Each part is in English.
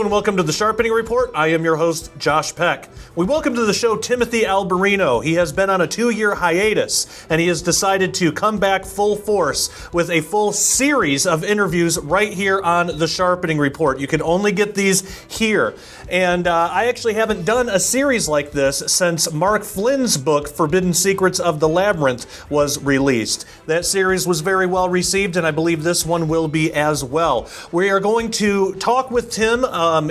and welcome to the Sharpening Report. I am your host, Josh Peck. We welcome to the show Timothy Alberino. He has been on a 2-year hiatus, and he has decided to come back full force with a full series of interviews right here on the Sharpening Report. You can only get these here. And I actually haven't done a series like this since Mark Flynn's book, Forbidden Secrets of the Labyrinth, was released. That series was very well received, and I believe this one will be as well. We are going to talk with Tim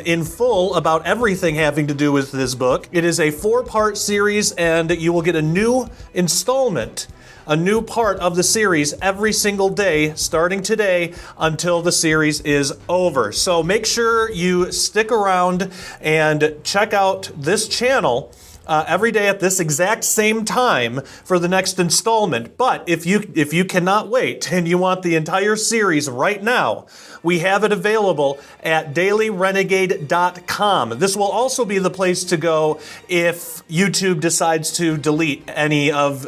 in full about everything having to do with this book. It is a 4-part series, and you will get a new installment, a new part of the series every single day, starting today until the series is over. So make sure you stick around and check out this channel every day at this exact same time for the next installment. But if you cannot wait and you want the entire series right now, we have it available at dailyrenegade.com. This will also be the place to go if YouTube decides to delete any of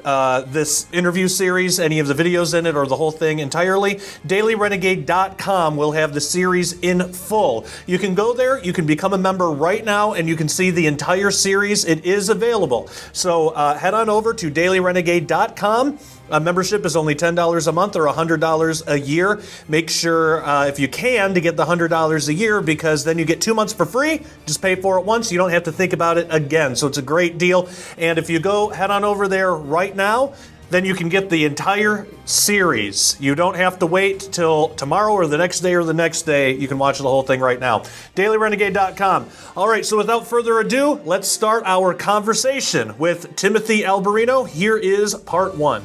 this interview series, any of the videos in it, or the whole thing entirely. dailyrenegade.com will have the series in full. You can go there, you can become a member right now, and you can see the entire series. It is available. So head on over to dailyrenegade.com. Membership is only $10 a month or $100 a year. Make sure, if you can, to get the $100 a year, because then you get 2 months for free. Just pay for it once. You don't have to think about it again. So it's a great deal. And if you head on over there right now, then you can get the entire series. You don't have to wait till tomorrow or the next day or the next day. You can watch the whole thing right now. dailyrenegade.com. All right, so without further ado, let's start our conversation with Timothy Alberino. Here is part 1.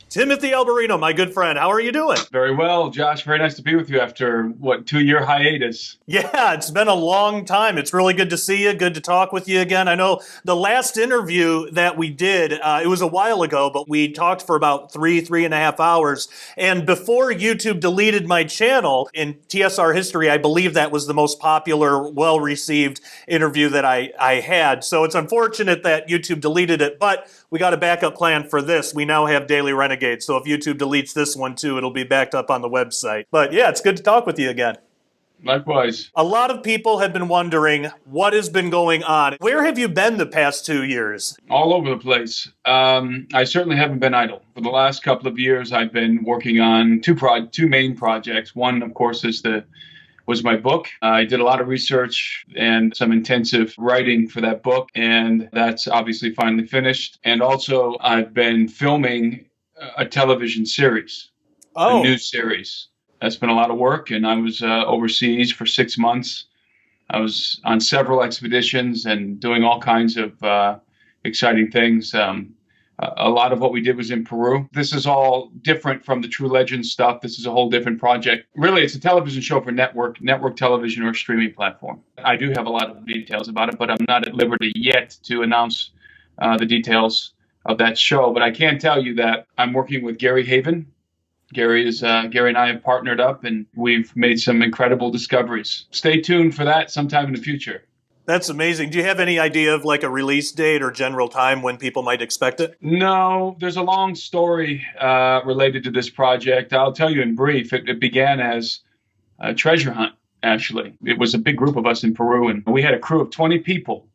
Timothy Alberino, my good friend, how are you doing? Very well, Josh. Very nice to be with you after, 2-year hiatus? Yeah, it's been a long time. It's really good to see you. Good to talk with you again. I know the last interview that we did, it was a while ago, but we talked for about 3.5 hours. And before YouTube deleted my channel in TSR history, I believe that was the most popular, well-received interview that I had. So it's unfortunate that YouTube deleted it, but we got a backup plan for this. We now have Daily Renegade, so if YouTube deletes this one too, it'll be backed up on the website. But yeah, it's good to talk with you again. Likewise. A lot of people have been wondering what has been going on. Where have you been the past 2 years? All over the place. I certainly haven't been idle. For the last couple of years, I've been working on two main projects. One, of course, was my book. I did a lot of research and some intensive writing for that book, and that's obviously finally finished. And also, I've been filming a television series, a new series. That's been a lot of work, and I was overseas for 6 months. I was on several expeditions and doing all kinds of exciting things. A lot of what we did was in Peru. This is all different from the True Legends stuff. This is a whole different project. Really, it's a television show for network television or streaming platform. I do have a lot of details about it, but I'm not at liberty yet to announce the details of that show. But I can tell you that I'm working with Gary Haven. Gary and I have partnered up, and we've made some incredible discoveries. Stay tuned for that sometime in the future. That's amazing. Do you have any idea of like a release date or general time when people might expect it? No, there's a long story related to this project. I'll tell you in brief. It began as a treasure hunt, actually. It was a big group of us in Peru, and we had a crew of 20 people,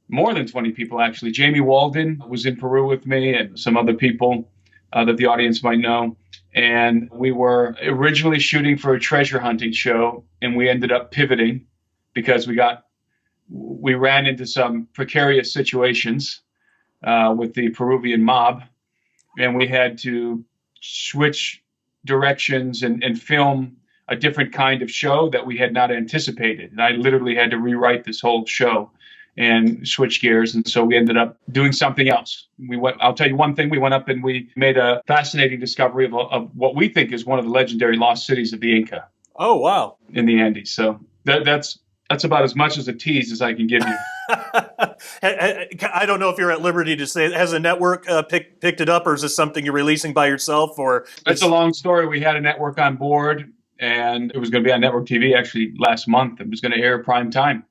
more than 20 people, actually. Jamie Walden was in Peru with me and some other people that the audience might know. And we were originally shooting for a treasure hunting show, and we ended up pivoting because we ran into some precarious situations with the Peruvian mob, and we had to switch directions and film a different kind of show that we had not anticipated. And I literally had to rewrite this whole show and switch gears. And so we ended up doing something else. I'll tell you one thing. We went up and we made a fascinating discovery of what we think is one of the legendary lost cities of the Inca. Oh, wow. In the Andes. So that's about as much as a tease as I can give you. I don't know if you're at liberty to say, has a network picked it up, or is this something you're releasing by yourself? Or it's a long story. We had a network on board, and it was going to be on network TV actually last month. It was going to air prime time.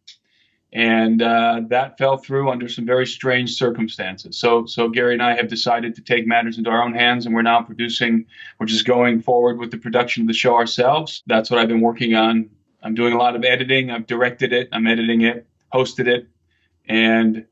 And that fell through under some very strange circumstances. So Gary and I have decided to take matters into our own hands, and we're now we're just going forward with the production of the show ourselves. That's what I've been working on I'm doing a lot of editing. I've directed it. I'm editing it, hosted it. And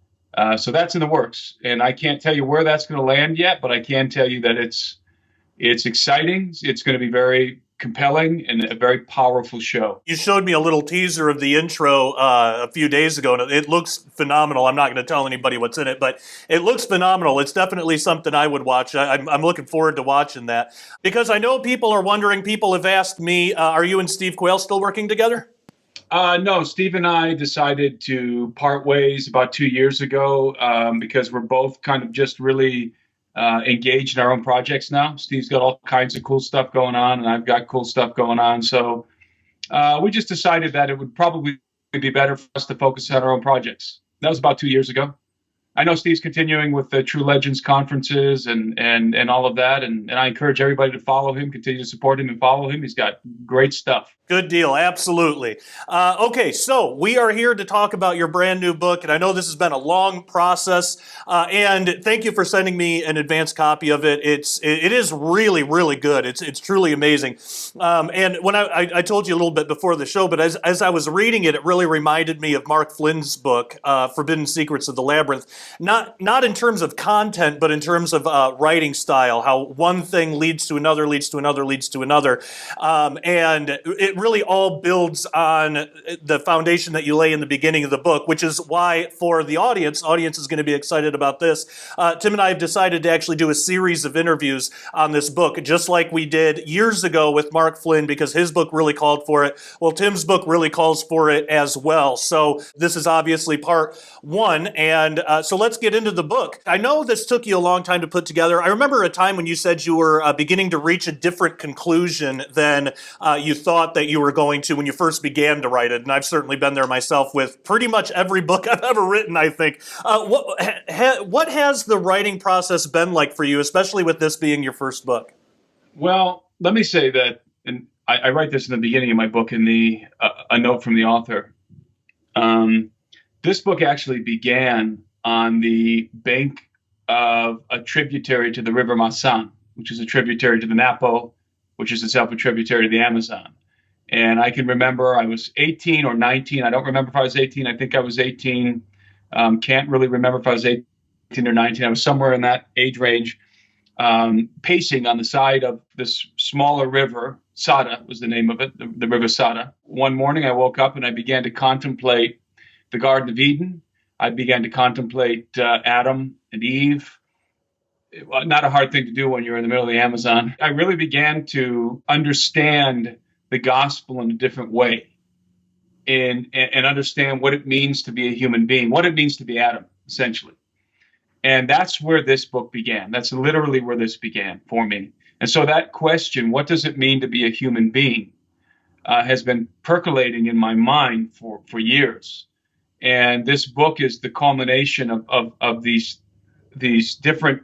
so that's in the works. And I can't tell you where that's going to land yet, but I can tell you that it's exciting. It's going to be very compelling and a very powerful show. You showed me a little teaser of the intro a few days ago, and it looks phenomenal. I'm not going to tell anybody what's in it, but it looks phenomenal. It's definitely something I would watch. I'm looking forward to watching that, because I know people are wondering, people have asked me, are you and Steve Quayle still working together? No, Steve and I decided to part ways about 2 years ago because we're both kind of just really engaged in our own projects now. Steve's got all kinds of cool stuff going on, and I've got cool stuff going on. So we just decided that it would probably be better for us to focus on our own projects. That was about 2 years ago. I know Steve's continuing with the True Legends conferences and all of that, and I encourage everybody to follow him, continue to support him and follow him. He's got great stuff. Good deal. Absolutely. Okay, so we are here to talk about your brand new book, and I know this has been a long process, and thank you for sending me an advanced copy of it. It is really, really good. It's truly amazing. And when I told you a little bit before the show, but as I was reading it, it really reminded me of Mark Flynn's book, Forbidden Secrets of the Labyrinth. Not in terms of content, but in terms of writing style, how one thing leads to another, leads to another, leads to another. And it really all builds on the foundation that you lay in the beginning of the book, which is why for the audience is going to be excited about this. Tim and I have decided to actually do a series of interviews on this book, just like we did years ago with Mark Flynn, because his book really called for it. Well, Tim's book really calls for it as well. So this is obviously part one. And so let's get into the book. I know this took you a long time to put together. I remember a time when you said you were beginning to reach a different conclusion than you thought that you were going to when you first began to write it. And I've certainly been there myself with pretty much every book I've ever written, I think. What has the writing process been like for you, especially with this being your first book? Well, let me say that, and I write this in the beginning of my book in a note from the author. This book actually began on the bank of a tributary to the River Masan, which is a tributary to the Napo, which is itself a tributary to the Amazon. And I can remember I was 18 or 19. I don't remember if I was 18. I think I was 18. Can't really remember if I was 18 or 19. I was somewhere in that age range, pacing on the side of this smaller river. Sada was the name of it, the River Sada. One morning I woke up and I began to contemplate the Garden of Eden. I began to contemplate Adam and Eve. Not a hard thing to do when you're in the middle of the Amazon. I really began to understand the gospel in a different way and understand what it means to be a human being, what it means to be Adam, essentially. And that's where this book began. That's literally where this began for me. And so that question, what does it mean to be a human being, has been percolating in my mind for years. And this book is the culmination of these different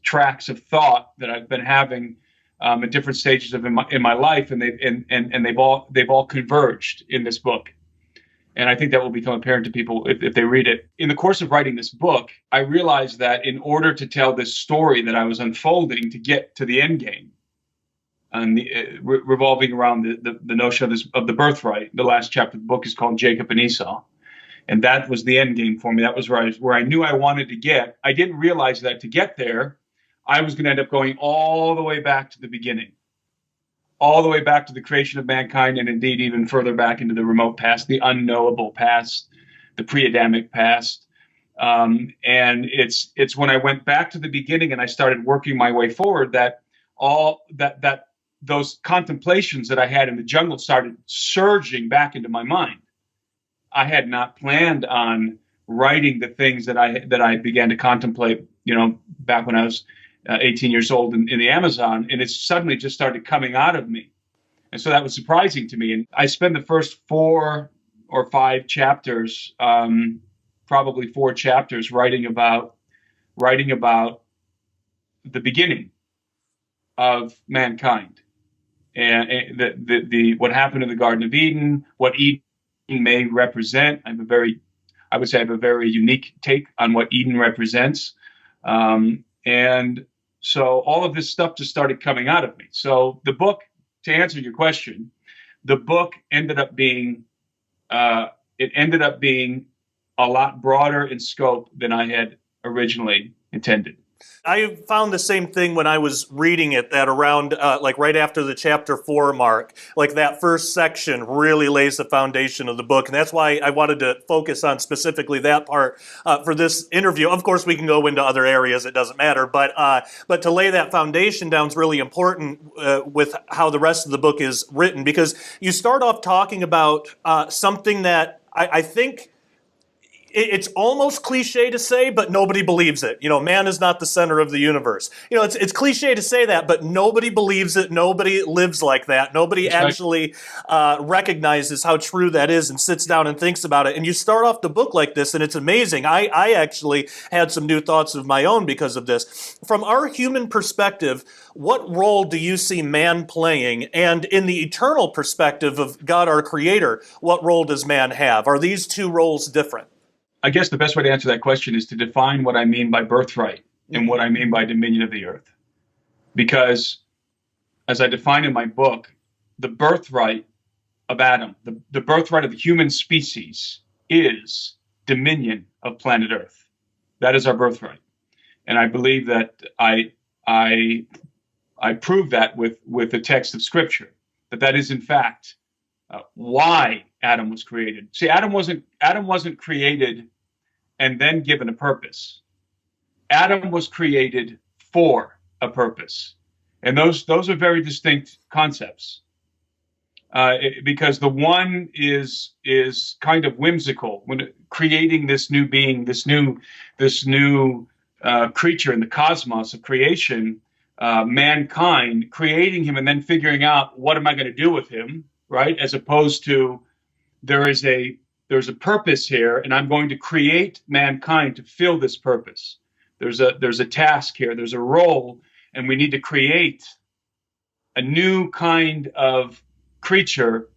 tracks of thought that I've been having at different stages of in my life, and they've all converged in this book. And I think that will become apparent to people if they read it. In the course of writing this book, I realized that in order to tell this story that I was unfolding to get to the end game, and revolving around the notion of the birthright, the last chapter of the book is called Jacob and Esau. And that was the end game for me. That was where I knew I wanted to get. I didn't realize that to get there, I was going to end up going all the way back to the beginning, all the way back to the creation of mankind, and indeed even further back into the remote past, the unknowable past, the pre-Adamic past. And it's when I went back to the beginning and I started working my way forward that those contemplations that I had in the jungle started surging back into my mind. I had not planned on writing the things that I began to contemplate, back when I was 18 years old in the Amazon, and it suddenly just started coming out of me. And so that was surprising to me. And I spent the first 4 or 5 chapters, probably 4 chapters, writing about the beginning of mankind and what happened in the Garden of Eden, what Eden may represent. I have a very unique take on what Eden represents. And so all of this stuff just started coming out of me. So the book, to answer your question, the book ended up being a lot broader in scope than I had originally intended. I found the same thing when I was reading it, that around like right after the chapter 4 mark, like that first section really lays the foundation of the book. And that's why I wanted to focus on specifically that part for this interview. Of course, we can go into other areas, it doesn't matter. But to lay that foundation down is really important with how the rest of the book is written, because you start off talking about something that I think it's almost cliche to say, but nobody believes it. You know, man is not the center of the universe. You know, it's cliche to say that, but nobody believes it. Nobody lives like that. Nobody actually recognizes how true that is and sits down and thinks about it. And you start off the book like this, and it's amazing. I actually had some new thoughts of my own because of this. From our human perspective, what role do you see man playing? And in the eternal perspective of God, our creator, what role does man have? Are these two roles different? I guess the best way to answer that question is to define what I mean by birthright and what I mean by dominion of the earth. Because as I define in my book, the birthright of Adam, the birthright of the human species is dominion of planet Earth. That is our birthright. And I believe that I prove that with the text of Scripture, that is in fact why Adam was created. See, Adam wasn't created and then given a purpose. Adam was created for a purpose, and those are very distinct concepts. Because the one is kind of whimsical when creating this new being, this new creature in the cosmos of creation, mankind, creating him and then figuring out what am I going to do with him. Right, as opposed to there's a purpose here, and I'm going to create mankind to fill this purpose. There's a task here. There's a role, and we need to create a new kind of creature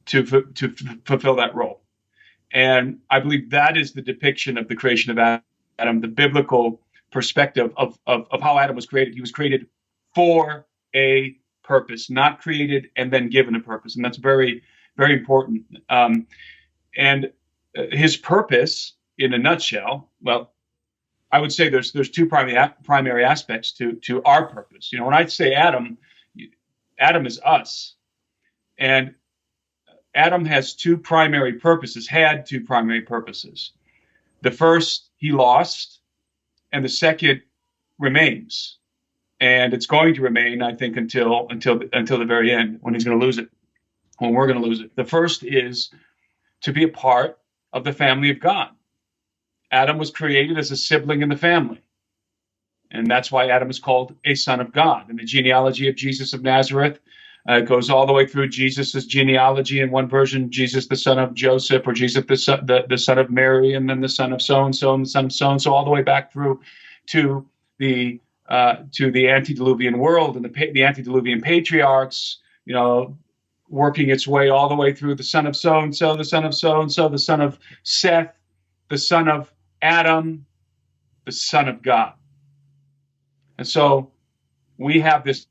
to fulfill that role. And I believe that is the depiction of the creation of Adam, the biblical perspective of how Adam was created. He was created for a purpose, not created and then given a purpose. And that's very, very important. And his purpose, in a nutshell, well, I would say there's two primary aspects to our purpose. You know, when I say Adam is us. And Adam has two primary purposes, had two primary purposes. The first he lost, and the second remains. And it's going to remain, I think, until the very end, when he's going to lose it, when we're going to lose it. The first is to be a part of the family of God. Adam was created as a sibling in the family. And that's why Adam is called a son of God. In the genealogy of Jesus of Nazareth, it goes all the way through Jesus' genealogy. In one version, Jesus the son of Joseph, or Jesus the son of Mary, and then the son of so-and-so, and the son of so-and-so, all the way back through to the antediluvian world and the antediluvian patriarchs, you know, working its way all the way through the son of so-and-so, the son of so-and-so, the son of Seth, the son of Adam, the son of God. And so we have this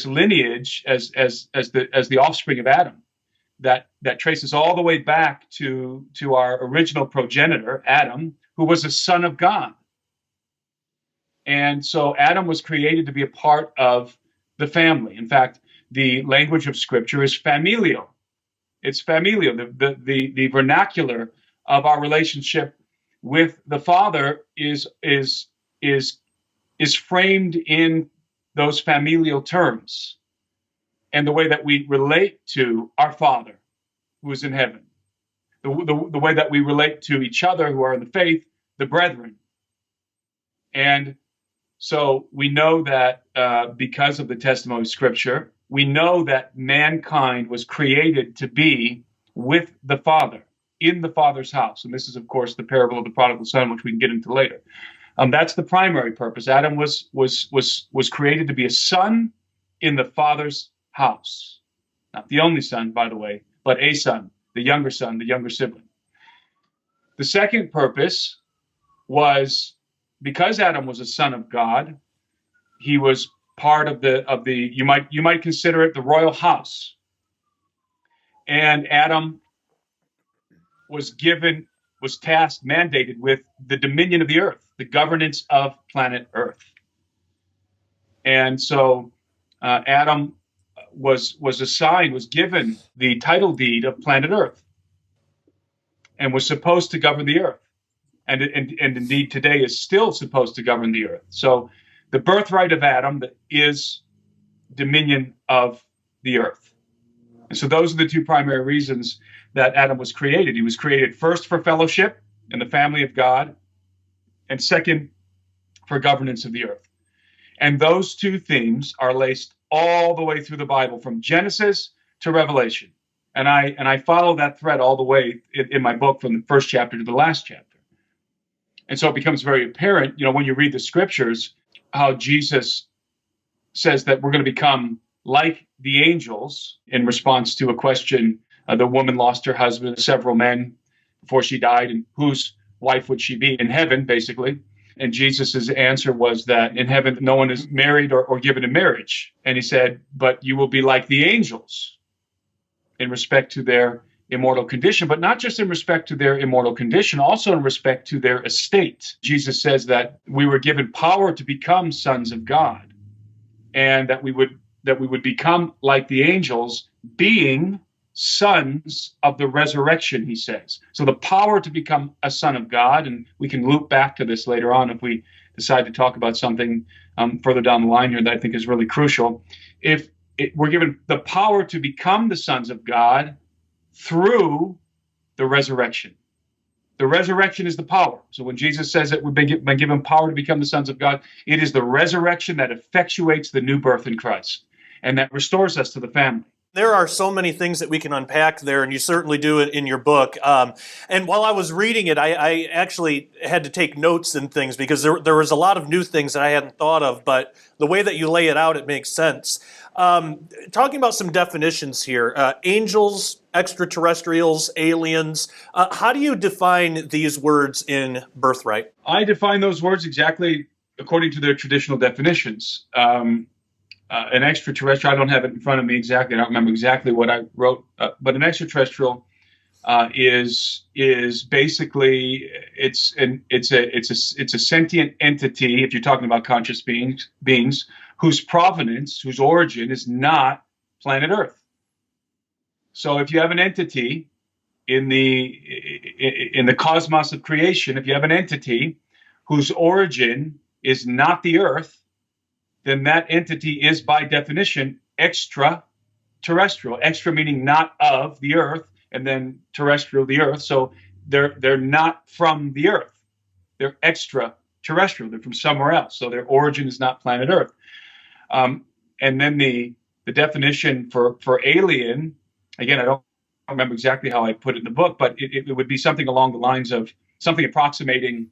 lineage as the offspring of Adam that traces all the way back to our original progenitor, Adam, who was a son of God. And so Adam was created to be a part of the family. In fact, the language of Scripture is familial. It's familial. The vernacular of our relationship with the Father is framed in those familial terms, and the way that we relate to our Father who is in heaven, the way that we relate to each other who are in the faith, the brethren. And so we know that because of the testimony of Scripture, we know that mankind was created to be with the Father, in the Father's house. And this is, of course, the parable of the prodigal son, which we can get into later. That's the primary purpose. Adam was created to be a son in the Father's house. Not the only son, by the way, but a son, the younger sibling. The second purpose was, because Adam was a son of God, he was part of the you might consider it the royal house. And Adam was tasked, mandated with the dominion of the earth, the governance of planet Earth. And so Adam was given the title deed of planet Earth and was supposed to govern the earth. And indeed today is still supposed to govern the earth. So the birthright of Adam is dominion of the earth. And so those are the two primary reasons that Adam was created. He was created first for fellowship in the family of God, and second for governance of the earth. And those two themes are laced all the way through the Bible, from Genesis to Revelation. And I follow that thread all the way in my book, from the first chapter to the last chapter. And so it becomes very apparent, when you read the scriptures, how Jesus says that we're going to become like the angels in response to a question. The woman lost her husband, several men, before she died, and whose wife would she be in heaven, basically? And Jesus' answer was that in heaven, no one is married or given in marriage. And he said, but you will be like the angels in respect to their immortal condition, but not just in respect to their immortal condition, also in respect to their estate. Jesus says that we were given power to become sons of God, and that we would become like the angels, being sons of the resurrection, he says. So the power to become a son of God, and we can loop back to this later on if we decide to talk about something further down the line here that I think is really crucial. We're given the power to become the sons of God through the resurrection. The resurrection is the power. So when Jesus says that we've been given power to become the sons of God, it is the resurrection that effectuates the new birth in Christ, and that restores us to the family. There are so many things that we can unpack there, and you certainly do it in your book. And while I was reading it, I actually had to take notes and things, because there was a lot of new things that I hadn't thought of, but the way that you lay it out, it makes sense. Talking about some definitions here, angels, extraterrestrials, aliens, how do you define these words in Birthright? I define those words exactly according to their traditional definitions. An extraterrestrial, I don't have it in front of me exactly, I don't remember exactly what I wrote, but an extraterrestrial is basically it's a sentient entity, if you're talking about conscious beings whose provenance, whose origin is not planet Earth. So if you have an entity in the cosmos of creation, if you have an entity whose origin is not the Earth, then that entity is by definition extraterrestrial. Extra meaning not of the Earth, and then terrestrial, the Earth. So they're not from the Earth. They're extraterrestrial. They're from somewhere else. So their origin is not planet Earth. And then the definition for alien, again, I don't remember exactly how I put it in the book, but it would be something along the lines of something approximating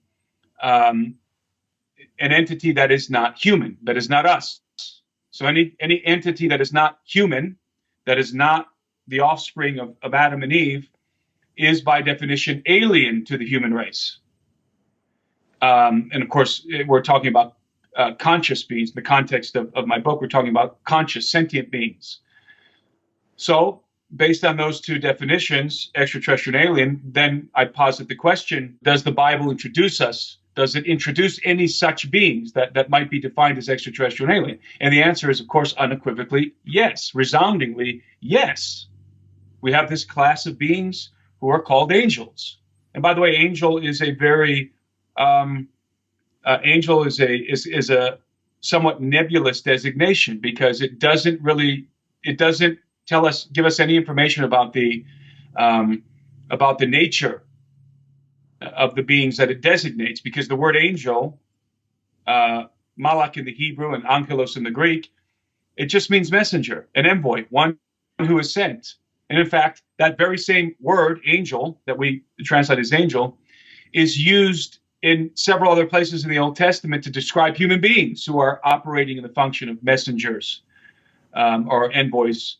an entity that is not human, that is not us. So any entity that is not human, that is not the offspring of Adam and Eve, is by definition alien to the human race. And of course, we're talking about conscious beings. In the context of my book, we're talking about conscious, sentient beings. So based on those two definitions, extraterrestrial and alien, then I posit the question, does the Bible introduce us? Does it introduce any such beings that might be defined as extraterrestrial and alien? And the answer is, of course, unequivocally yes, resoundingly yes. We have this class of beings who are called angels. And by the way, angel is a very angel is a somewhat nebulous designation, because it doesn't give us any information about the nature of the beings that it designates, because the word angel, malak in the Hebrew and angelos in the Greek, it just means messenger, an envoy, one who is sent. And in fact, that very same word, angel, that we translate as angel, is used in several other places in the Old Testament to describe human beings who are operating in the function of messengers or envoys.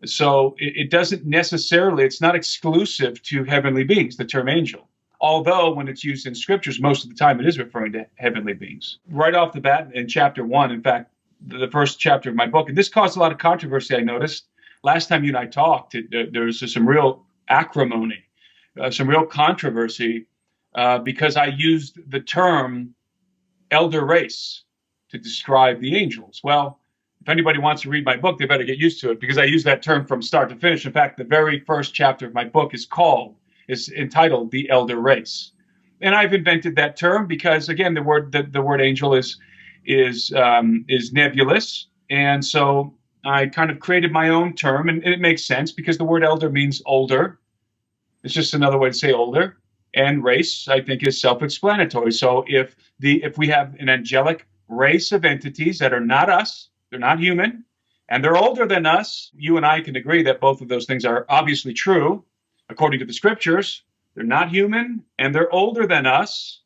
So it doesn't necessarily, it's not exclusive to heavenly beings, the term angel. Although when it's used in scriptures, most of the time it is referring to heavenly beings. Right off the bat in chapter 1, in fact, the first chapter of my book, and this caused a lot of controversy, I noticed, last time you and I talked, there was just some real acrimony, some real controversy, because I used the term elder race to describe the angels. Well, if anybody wants to read my book, they better get used to it, because I use that term from start to finish. In fact, the very first chapter of my book is entitled The Elder Race. And I've invented that term because, again, the word angel is nebulous. And so I kind of created my own term, and it makes sense because the word elder means older. It's just another way to say older. And race, I think, is self-explanatory. So if we have an angelic race of entities that are not us, they're not human, and they're older than us, you and I can agree that both of those things are obviously true according to the scriptures. They're not human, and they're older than us.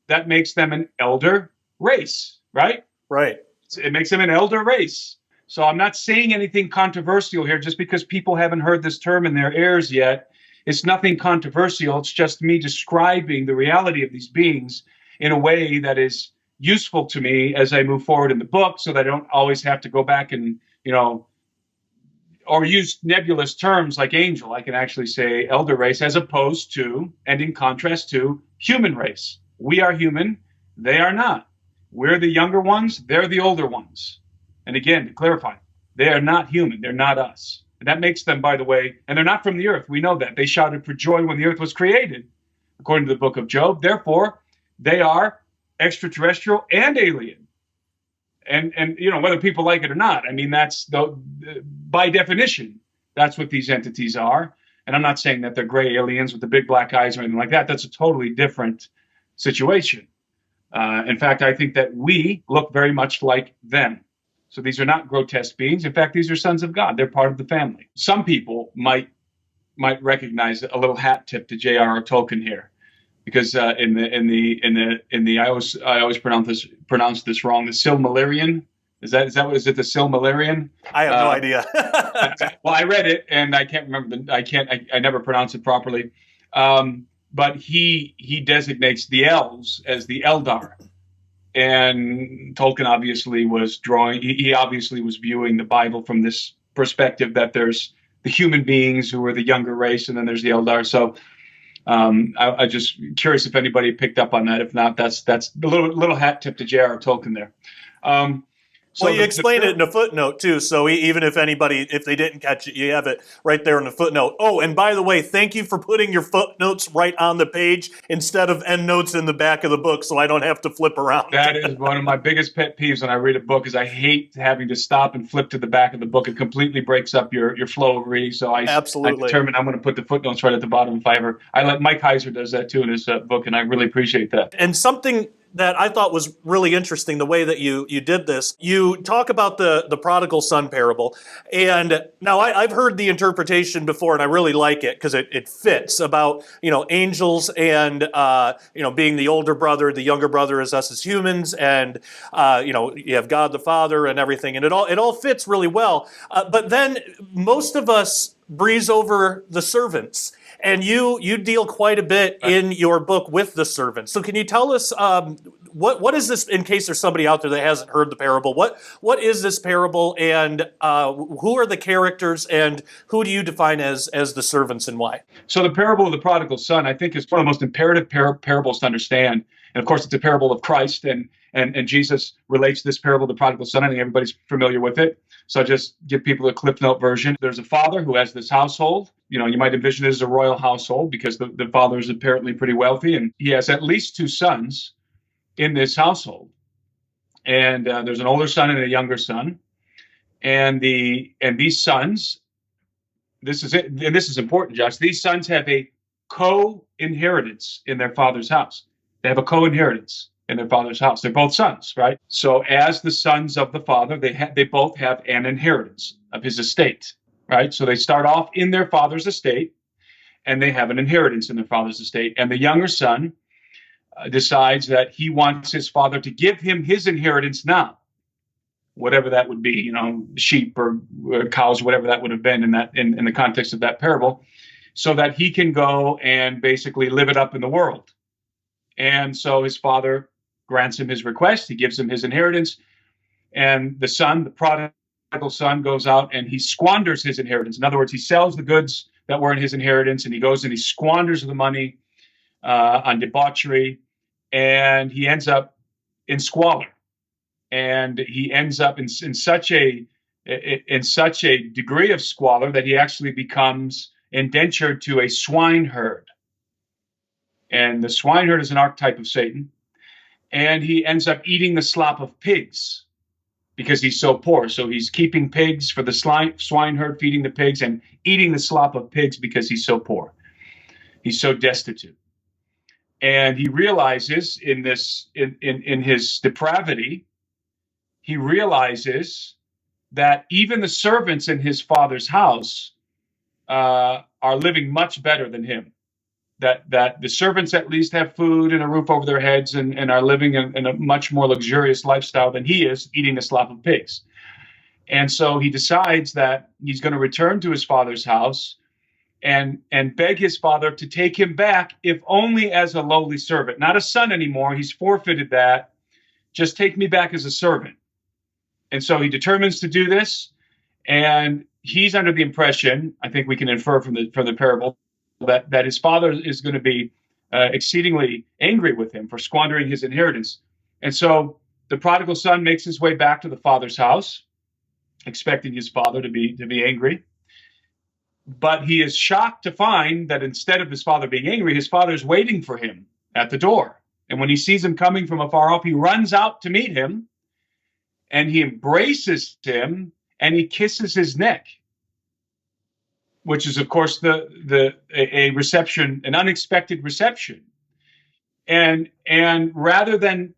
That makes them an elder race, right? Right. It makes them an elder race. So I'm not saying anything controversial here just because people haven't heard this term in their ears yet. It's nothing controversial. It's just me describing the reality of these beings in a way that is useful to me as I move forward in the book, so that I don't always have to go back and, or use nebulous terms like angel. I can actually say elder race as opposed to, and in contrast to, human race. We are human. They are not. We're the younger ones. They're the older ones. And again, to clarify, they are not human. They're not us. And that makes them, by the way, and they're not from the earth. We know that. They shouted for joy when the earth was created, according to the book of Job. Therefore, they are extraterrestrial and alien. And whether people like it or not, I mean, that's by definition, that's what these entities are. And I'm not saying that they're gray aliens with the big black eyes or anything like that. That's a totally different situation. In fact, I think that we look very much like them. So these are not grotesque beings. In fact, these are sons of God. They're part of the family. Some people might recognize a little hat tip to J.R.R. Tolkien here, because in the I always pronounce this wrong. The Silmarillion, is it the Silmarillion? I have no idea. Well, I read it and I can't remember I never pronounce it properly. But he designates the elves as the Eldar. And Tolkien obviously was he obviously was viewing the Bible from this perspective that there's the human beings who are the younger race, and then there's the Eldar. So I just curious if anybody picked up on that. If not, that's the little hat tip to J.R.R. Tolkien there. Well, you explain it in a footnote, too, so even if they didn't catch it, you have it right there in the footnote. Oh, and by the way, thank you for putting your footnotes right on the page instead of endnotes in the back of the book, so I don't have to flip around. That is one of my biggest pet peeves when I read a book, is I hate having to stop and flip to the back of the book. It completely breaks up your flow of reading, so I determined I'm going to put the footnotes right at the bottom if I ever. Mike Heiser does that, too, in his book, and I really appreciate that. And something that I thought was really interesting, the way that you did this. You talk about the prodigal son parable, and now I've heard the interpretation before, and I really like it because it fits about angels and being the older brother, the younger brother is us as humans, and you have God the Father and everything, and it all fits really well. But then most of us breeze over the servants. And you deal quite a bit in your book with the servants. So can you tell us what is this, in case there's somebody out there that hasn't heard the parable? What is this parable, and who are the characters, and who do you define as the servants, and why? So the parable of the prodigal son, I think, is one of the most imperative parables to understand. And of course, it's a parable of Christ, and Jesus relates this parable to the prodigal son. I think everybody's familiar with it. So I'll just give people a Cliff Note version. There's a father who has this household. You might envision it as a royal household because the father is apparently pretty wealthy, and he has at least two sons in this household. And there's an older son and a younger son. And these sons, this is it, and this is important, Josh. These sons have a co-inheritance in their father's house. They have a co-inheritance in their father's house. They're both sons, right? So as the sons of the father, they both have an inheritance of his estate, right? So they start off in their father's estate, and they have an inheritance in their father's estate. And the younger son decides that he wants his father to give him his inheritance now, whatever that would be, sheep or cows, whatever that would have been in the context of that parable, so that he can go and basically live it up in the world. And so his father grants him his request. He gives him his inheritance. And the son, the prodigal, prodigal son goes out and he squanders his inheritance. In other words, he sells the goods that were in his inheritance, and he goes and he squanders the money on debauchery, and he ends up in squalor, and he ends up in such a degree of squalor that he actually becomes indentured to a swineherd. And the swineherd is an archetype of Satan, and he ends up eating the slop of pigs because he's so poor. So he's keeping pigs for the swineherd, feeding the pigs, and eating the slop of pigs because he's so poor. He's so destitute. And he realizes in his depravity, he realizes that even the servants in his father's house are living much better than him. That the servants at least have food and a roof over their heads and are living in a much more luxurious lifestyle than he is, eating the slop of pigs. And so he decides that he's going to return to his father's house and beg his father to take him back, if only as a lowly servant, not a son anymore. He's forfeited that. Just take me back as a servant. And so he determines to do this, and he's under the impression, I think we can infer from the parable, that his father is going to be exceedingly angry with him for squandering his inheritance. And so the prodigal son makes his way back to the father's house, expecting his father to be angry. But he is shocked to find that instead of his father being angry, his father is waiting for him at the door. And when he sees him coming from afar off, he runs out to meet him, and he embraces him, and he kisses his neck, which is, of course, a reception, an unexpected reception. And rather than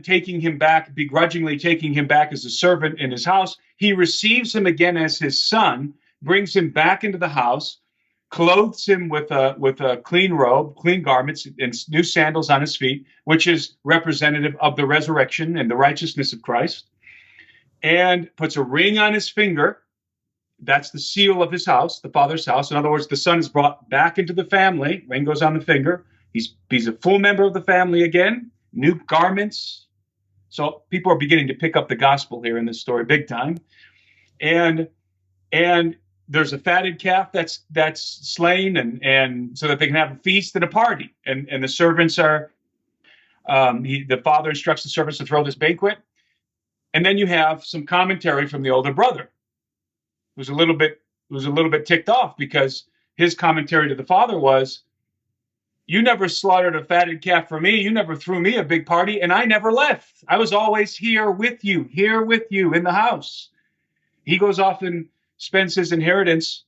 taking him back, begrudgingly taking him back as a servant in his house, he receives him again as his son, brings him back into the house, clothes him with a clean robe, clean garments, and new sandals on his feet, which is representative of the resurrection and the righteousness of Christ, and puts a ring on his finger. That's the seal of his house, the father's house. In other words, the son is brought back into the family. Ring goes on the finger. He's a full member of the family again. New garments. So people are beginning to pick up the gospel here in this story big time. And there's a fatted calf that's slain, and so that they can have a feast and a party. And the servants are, the father instructs the servants to throw this banquet. And then you have some commentary from the older brother, who's a little bit ticked off, because his commentary to the father was, "You never slaughtered a fatted calf for me. You never threw me a big party, and I never left. I was always here with you in the house." He goes off and spends his inheritance,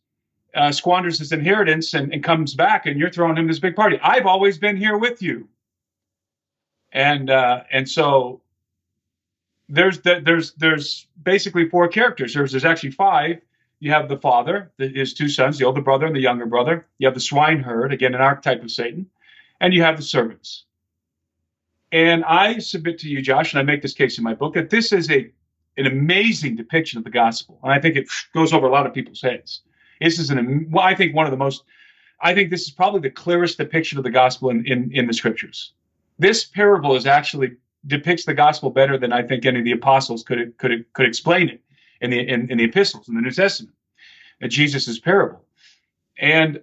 squanders his inheritance, and comes back, and you're throwing him this big party. I've always been here with you. And so there's basically four characters. There's actually five. You have the father, his two sons, the older brother and the younger brother. You have the swineherd, again, an archetype of Satan. And you have the servants. And I submit to you, Josh, and I make this case in my book, that this is an amazing depiction of the gospel. And I think it goes over a lot of people's heads. This is I think this is probably the clearest depiction of the gospel in the scriptures. This parable depicts the gospel better than I think any of the apostles could explain it in the epistles, in the New Testament, Jesus' parable. And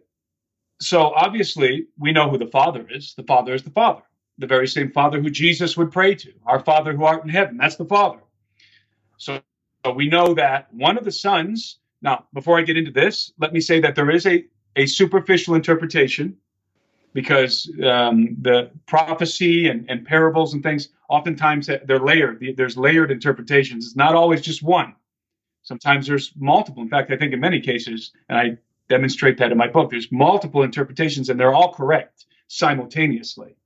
so obviously we know who the Father is. The Father is the Father, the very same Father who Jesus would pray to. Our Father who art in heaven, that's the Father. So we know that one of the sons. Now, before I get into this, let me say that there is a superficial interpretation, because the prophecy and parables and things, oftentimes they're layered. There's layered interpretations. It's not always just one. Sometimes there's multiple. In fact, I think in many cases, and I demonstrate that in my book, there's multiple interpretations, and they're all correct simultaneously.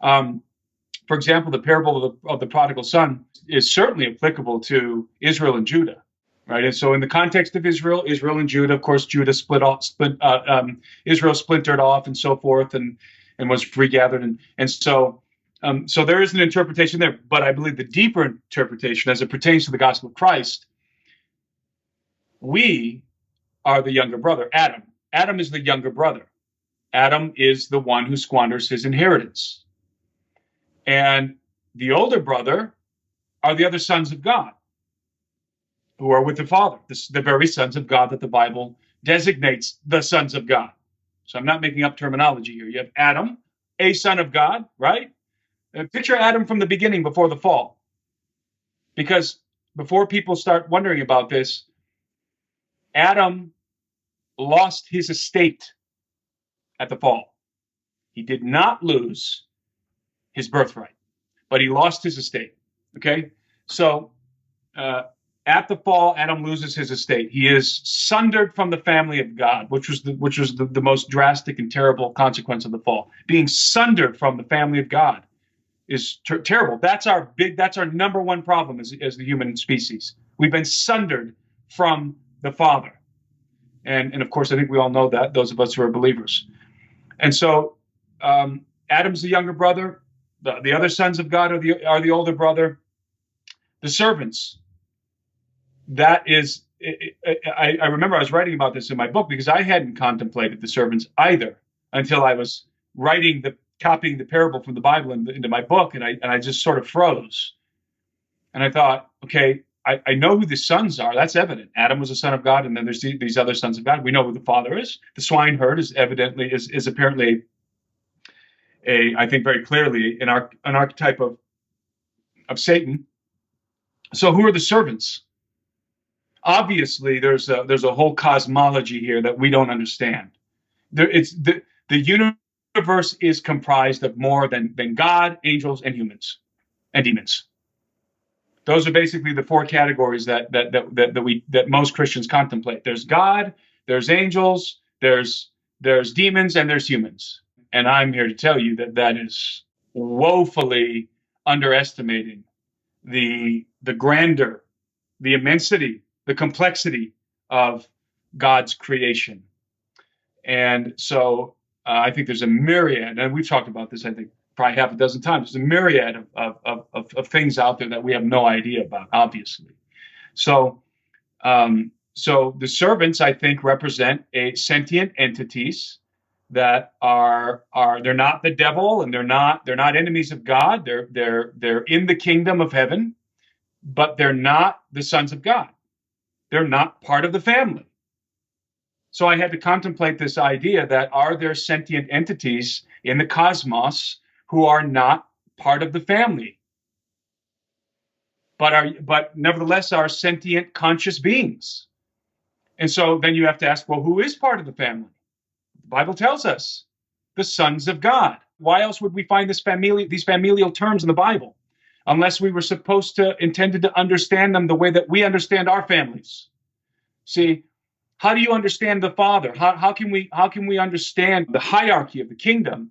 For example, the parable of the prodigal son is certainly applicable to Israel and Judah, right? And so in the context of Israel and Judah, of course, Judah Israel splintered off and so forth, and was regathered. And so there is an interpretation there. But I believe the deeper interpretation, as it pertains to the gospel of Christ, we are the younger brother. Adam is the younger brother. Adam is the one who squanders his inheritance. And the older brother are the other sons of God. who are with the Father, the very sons of God that the Bible designates the sons of God. So I'm not making up terminology here. You have Adam, a son of God, right? Picture Adam from the beginning before the fall. Because before people start wondering about this, Adam lost his estate at the fall. He did not lose his birthright, but he lost his estate. Okay? So at the fall, Adam loses his estate. He is sundered from the family of God, which was the most drastic and terrible consequence of the fall. Being sundered from the family of God is terrible. That's our number one problem as the human species. We've been sundered from the Father. And of course, I think we all know that, those of us who are believers. And so Adam's the younger brother. The other sons of God are the older brother. The servants, that is, I remember I was writing about this in my book because I hadn't contemplated the servants either until I was copying the parable from the Bible into my book, and I just sort of froze. And I thought, okay, I know who the sons are. That's evident. Adam was a son of God, and then there's these other sons of God. We know who the father is. The swineherd is apparently I think very clearly an archetype of Satan. So who are the servants? Obviously, there's a whole cosmology here that we don't understand. The universe is comprised of more than God, angels, and humans, and demons. Those are basically the four categories that most Christians contemplate. There's God, there's angels, there's demons, and there's humans. And I'm here to tell you that is woefully underestimating the grandeur, the immensity, the complexity of God's creation. And so I think there's a myriad, and we've talked about this, I think, probably half a dozen times. There's a myriad of things out there that we have no idea about, obviously. So the servants, I think, represent sentient entities that they're not the devil, and they're not enemies of God. They're in the kingdom of heaven, but they're not the sons of God. They're not part of the family. So I had to contemplate this idea that are there sentient entities in the cosmos who are not part of the family, but nevertheless are sentient, conscious beings. And so then you have to ask, well, who is part of the family? The Bible tells us the sons of God. Why else would we find these familial terms in the Bible, unless we were intended to understand them the way that we understand our families? See, how do you understand the Father? How can we understand the hierarchy of the kingdom?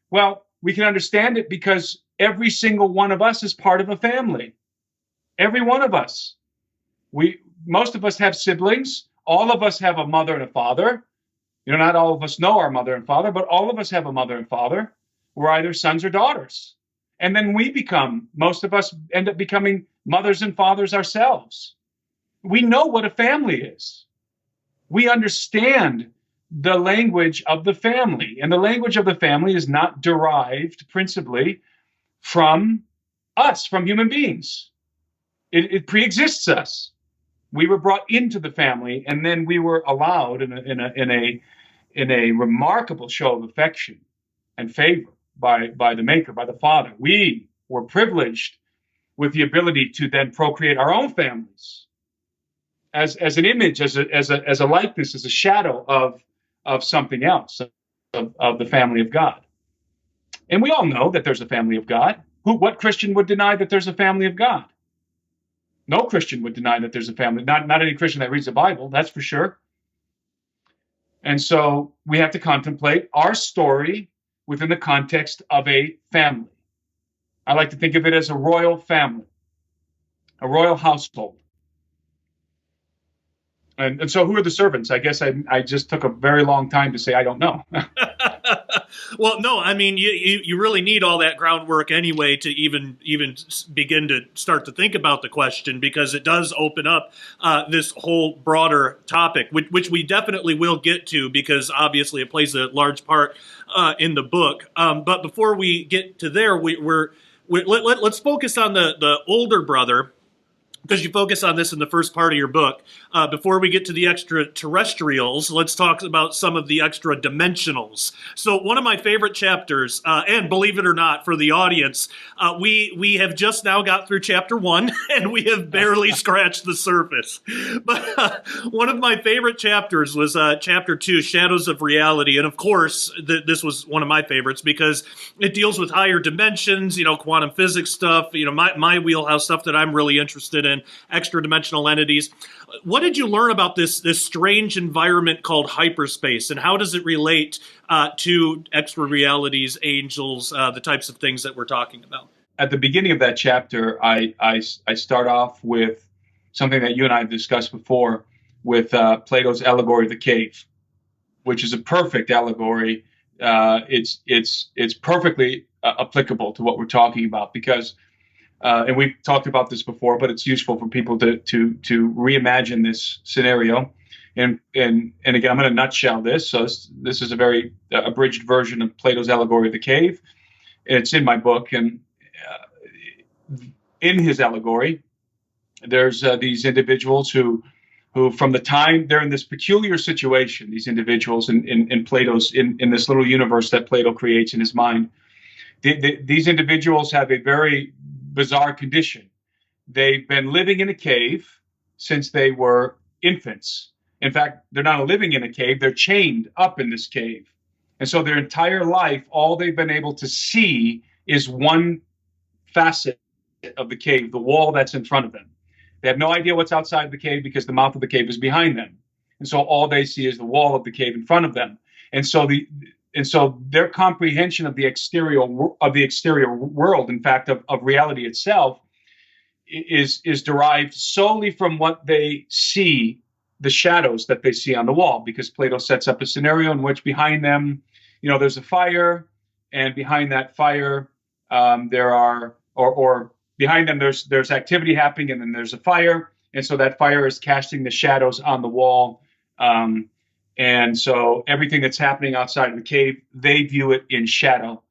Well, we can understand it because every single one of us is part of a family. Every one of us. Most of us have siblings. All of us have a mother and a father. Not all of us know our mother and father, but all of us have a mother and father. We're either sons or daughters. And then most of us end up becoming mothers and fathers ourselves. We know what a family is. We understand the language of the family. And the language of the family is not derived principally from us, from human beings. It preexists us. We were brought into the family, and then we were allowed in a remarkable show of affection and favor by the Maker, by the Father. We were privileged with the ability to then procreate our own families as an image, as a likeness, as a shadow of something else, of the family of God. And we all know that there's a family of God. What Christian would deny that there's a family of God? No Christian would deny that there's a family. Not any Christian that reads the Bible, that's for sure. And so we have to contemplate our story within the context of a family. I like to think of it as a royal family, a royal household. And so who are the servants? I guess I just took a very long time to say I don't know. Well, no, I mean, you really need all that groundwork anyway to even begin to start to think about the question, because it does open up this whole broader topic, which we definitely will get to, because obviously it plays a large part in the book. But before we get to there, let's focus on the older brother. because you focus on this in the first part of your book. Before we get to the extraterrestrials, let's talk about some of the extra dimensionals. So one of my favorite chapters, and believe it or not, for the audience, we have just now got through chapter 1, and we have barely scratched the surface. But one of my favorite chapters was chapter 2, Shadows of Reality. And of course, this was one of my favorites because it deals with higher dimensions, quantum physics stuff, my wheelhouse stuff that I'm really interested in, extra dimensional entities. What did you learn about this strange environment called hyperspace, and how does it relate to extra realities, angels, the types of things that we're talking about? At the beginning of that chapter, I start off with something that you and I have discussed before with Plato's allegory of the cave, which is a perfect allegory. It's perfectly applicable to what we're talking about because, and we've talked about this before, but it's useful for people to reimagine this scenario. And again, I'm going to nutshell this. So this is a very abridged version of Plato's allegory of the cave. It's in my book, and in his allegory, there's these individuals who from the time they're in this peculiar situation, these individuals in Plato's in this little universe that Plato creates in his mind, these individuals have a very bizarre condition. They've been living in a cave since they were infants. In fact, they're not living in a cave, they're chained up in this cave. And so their entire life, all they've been able to see is one facet of the cave, the wall that's in front of them. They have no idea what's outside of the cave because the mouth of the cave is behind them. And so all they see is the wall of the cave in front of them. And so their comprehension of the exterior world, in fact, of reality itself, is derived solely from what they see, the shadows that they see on the wall, because Plato sets up a scenario in which behind them, there's a fire, and behind that fire, behind them there's activity happening, and then there's a fire, and so that fire is casting the shadows on the wall. And so everything that's happening outside of the cave, they view it in shadow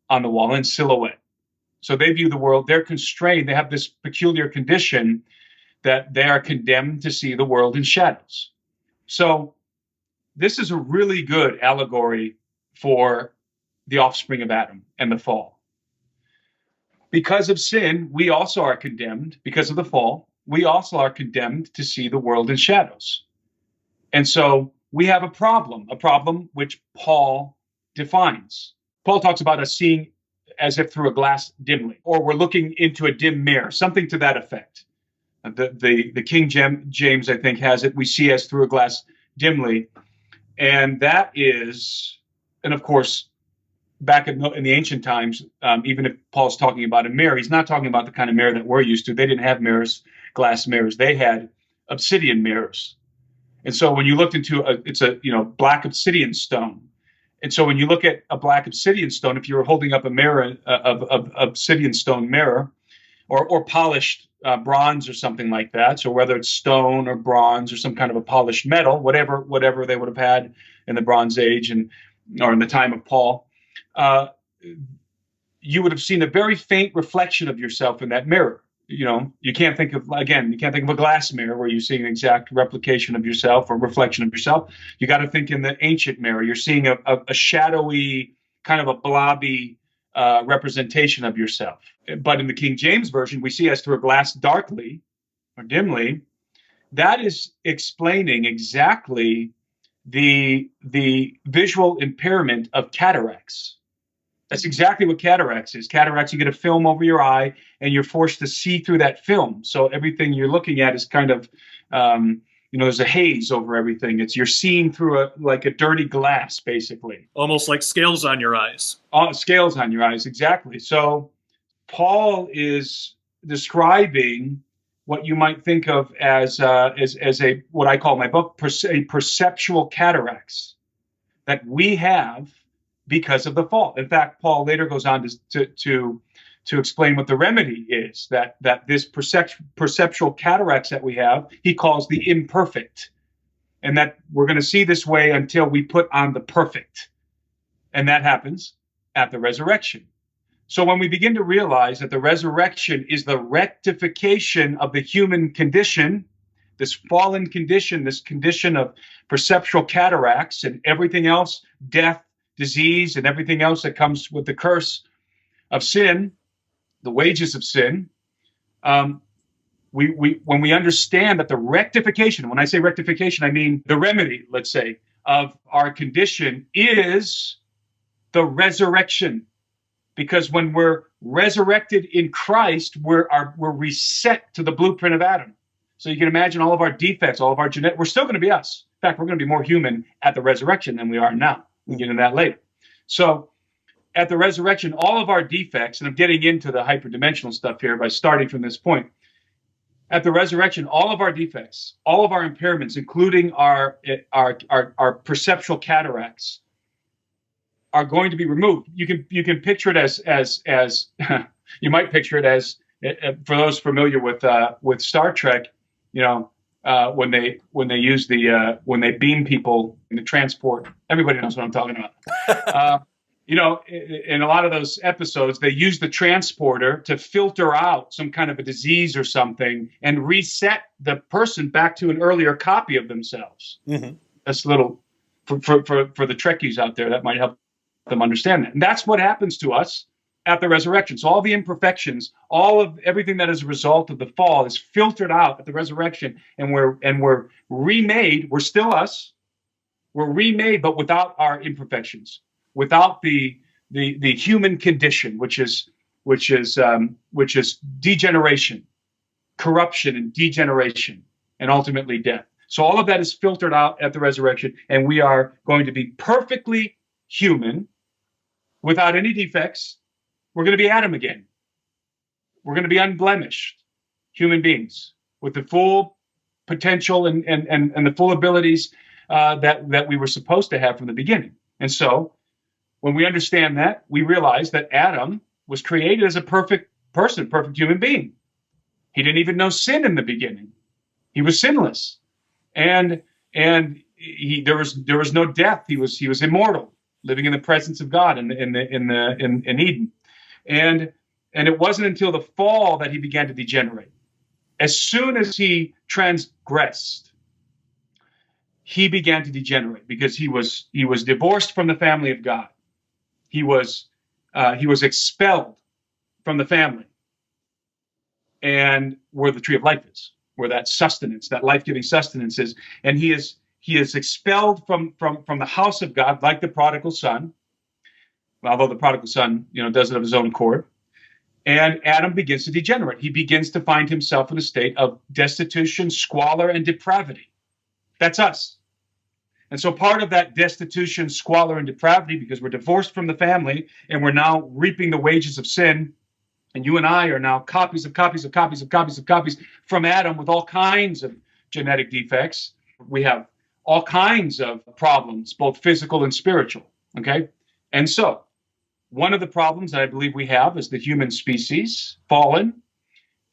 on the wall, in silhouette. So they view the world, they're constrained, they have this peculiar condition that they are condemned to see the world in shadows. So this is a really good allegory for the offspring of Adam and the fall. Because of sin, we also are condemned, because of the fall, we also are condemned to see the world in shadows. And so we have a problem which Paul defines. Paul talks about us seeing as if through a glass dimly, or we're looking into a dim mirror, something to that effect. The King James, I think, has it, we see as through a glass dimly. And that is, and of course, back in the ancient times, even if Paul's talking about a mirror, he's not talking about the kind of mirror that we're used to. They didn't have mirrors, glass mirrors. They had obsidian mirrors. And so when you looked into it's a black obsidian stone. And so when you look at a black obsidian stone, if you were holding up a mirror of obsidian stone mirror, or polished bronze or something like that, so whether it's stone or bronze or some kind of a polished metal, whatever they would have had in the Bronze Age or in the time of Paul, you would have seen a very faint reflection of yourself in that mirror. You can't think of a glass mirror where you see an exact replication of yourself or reflection of yourself. You got to think in the ancient mirror. You're seeing a shadowy, kind of a blobby representation of yourself. But in the King James Version, we see as through a glass darkly or dimly. That is explaining exactly the visual impairment of cataracts. That's exactly what cataracts is. Cataracts, you get a film over your eye, and you're forced to see through that film. So everything you're looking at is kind of, there's a haze over everything. You're seeing through a dirty glass, basically. Almost like scales on your eyes. Scales on your eyes, exactly. So Paul is describing what you might think of as a what I call in my book a perceptual cataracts that we have because of the fall. In fact, Paul later goes on to explain what the remedy is, that this perceptual cataracts that we have, he calls the imperfect, and that we're going to see this way until we put on the perfect. And that happens at the resurrection. So when we begin to realize that the resurrection is the rectification of the human condition, this fallen condition, this condition of perceptual cataracts and everything else, death, disease, and everything else that comes with the curse of sin, the wages of sin, when we understand that the rectification, when I say rectification, I mean the remedy, let's say, of our condition is the resurrection. Because when we're resurrected in Christ, we're reset to the blueprint of Adam. So you can imagine all of our defects, all of our genetic, we're still going to be us. In fact, we're going to be more human at the resurrection than we are now. We'll get into that later. So at the resurrection, all of our defects, and I'm getting into the hyperdimensional stuff here by starting from this point. At the resurrection, all of our defects, all of our impairments, including our perceptual cataracts, are going to be removed. You can picture it as you might picture it as, for those familiar with Star Trek, when they use when they beam people in the transport. Everybody knows what I'm talking about. In a lot of those episodes, they use the transporter to filter out some kind of a disease or something and reset the person back to an earlier copy of themselves. Mm-hmm. That's a little for the Trekkies out there, that might help them understand that. And that's what happens to us at the resurrection. So all the imperfections, all of everything that is a result of the fall is filtered out at the resurrection, and we're remade. We're still us. We're remade, but without our imperfections, without the human condition, which is degeneration, corruption, and degeneration, and ultimately death. So all of that is filtered out at the resurrection, and we are going to be perfectly human, without any defects. We're going to be Adam again. We're going to be unblemished human beings with the full potential and the full abilities that we were supposed to have from the beginning. And so when we understand that, we realize that Adam was created as a perfect person, perfect human being. He didn't even know sin in the beginning. He was sinless. And there was no death. He was immortal, living in the presence of God in Eden. And it wasn't until the fall that he began to degenerate. As soon as he transgressed, he began to degenerate because he was divorced from the family of God. He was expelled from the family, and where the tree of life is, where that sustenance, that life-giving sustenance is, and he is expelled from the house of God, like the prodigal son. Although the prodigal son, does it of his own accord. And Adam begins to degenerate. He begins to find himself in a state of destitution, squalor, and depravity. That's us. And so part of that destitution, squalor, and depravity, because we're divorced from the family and we're now reaping the wages of sin, and you and I are now copies of copies of copies of copies of copies from Adam with all kinds of genetic defects. We have all kinds of problems, both physical and spiritual. Okay? And so one of the problems that I believe we have as the human species, fallen,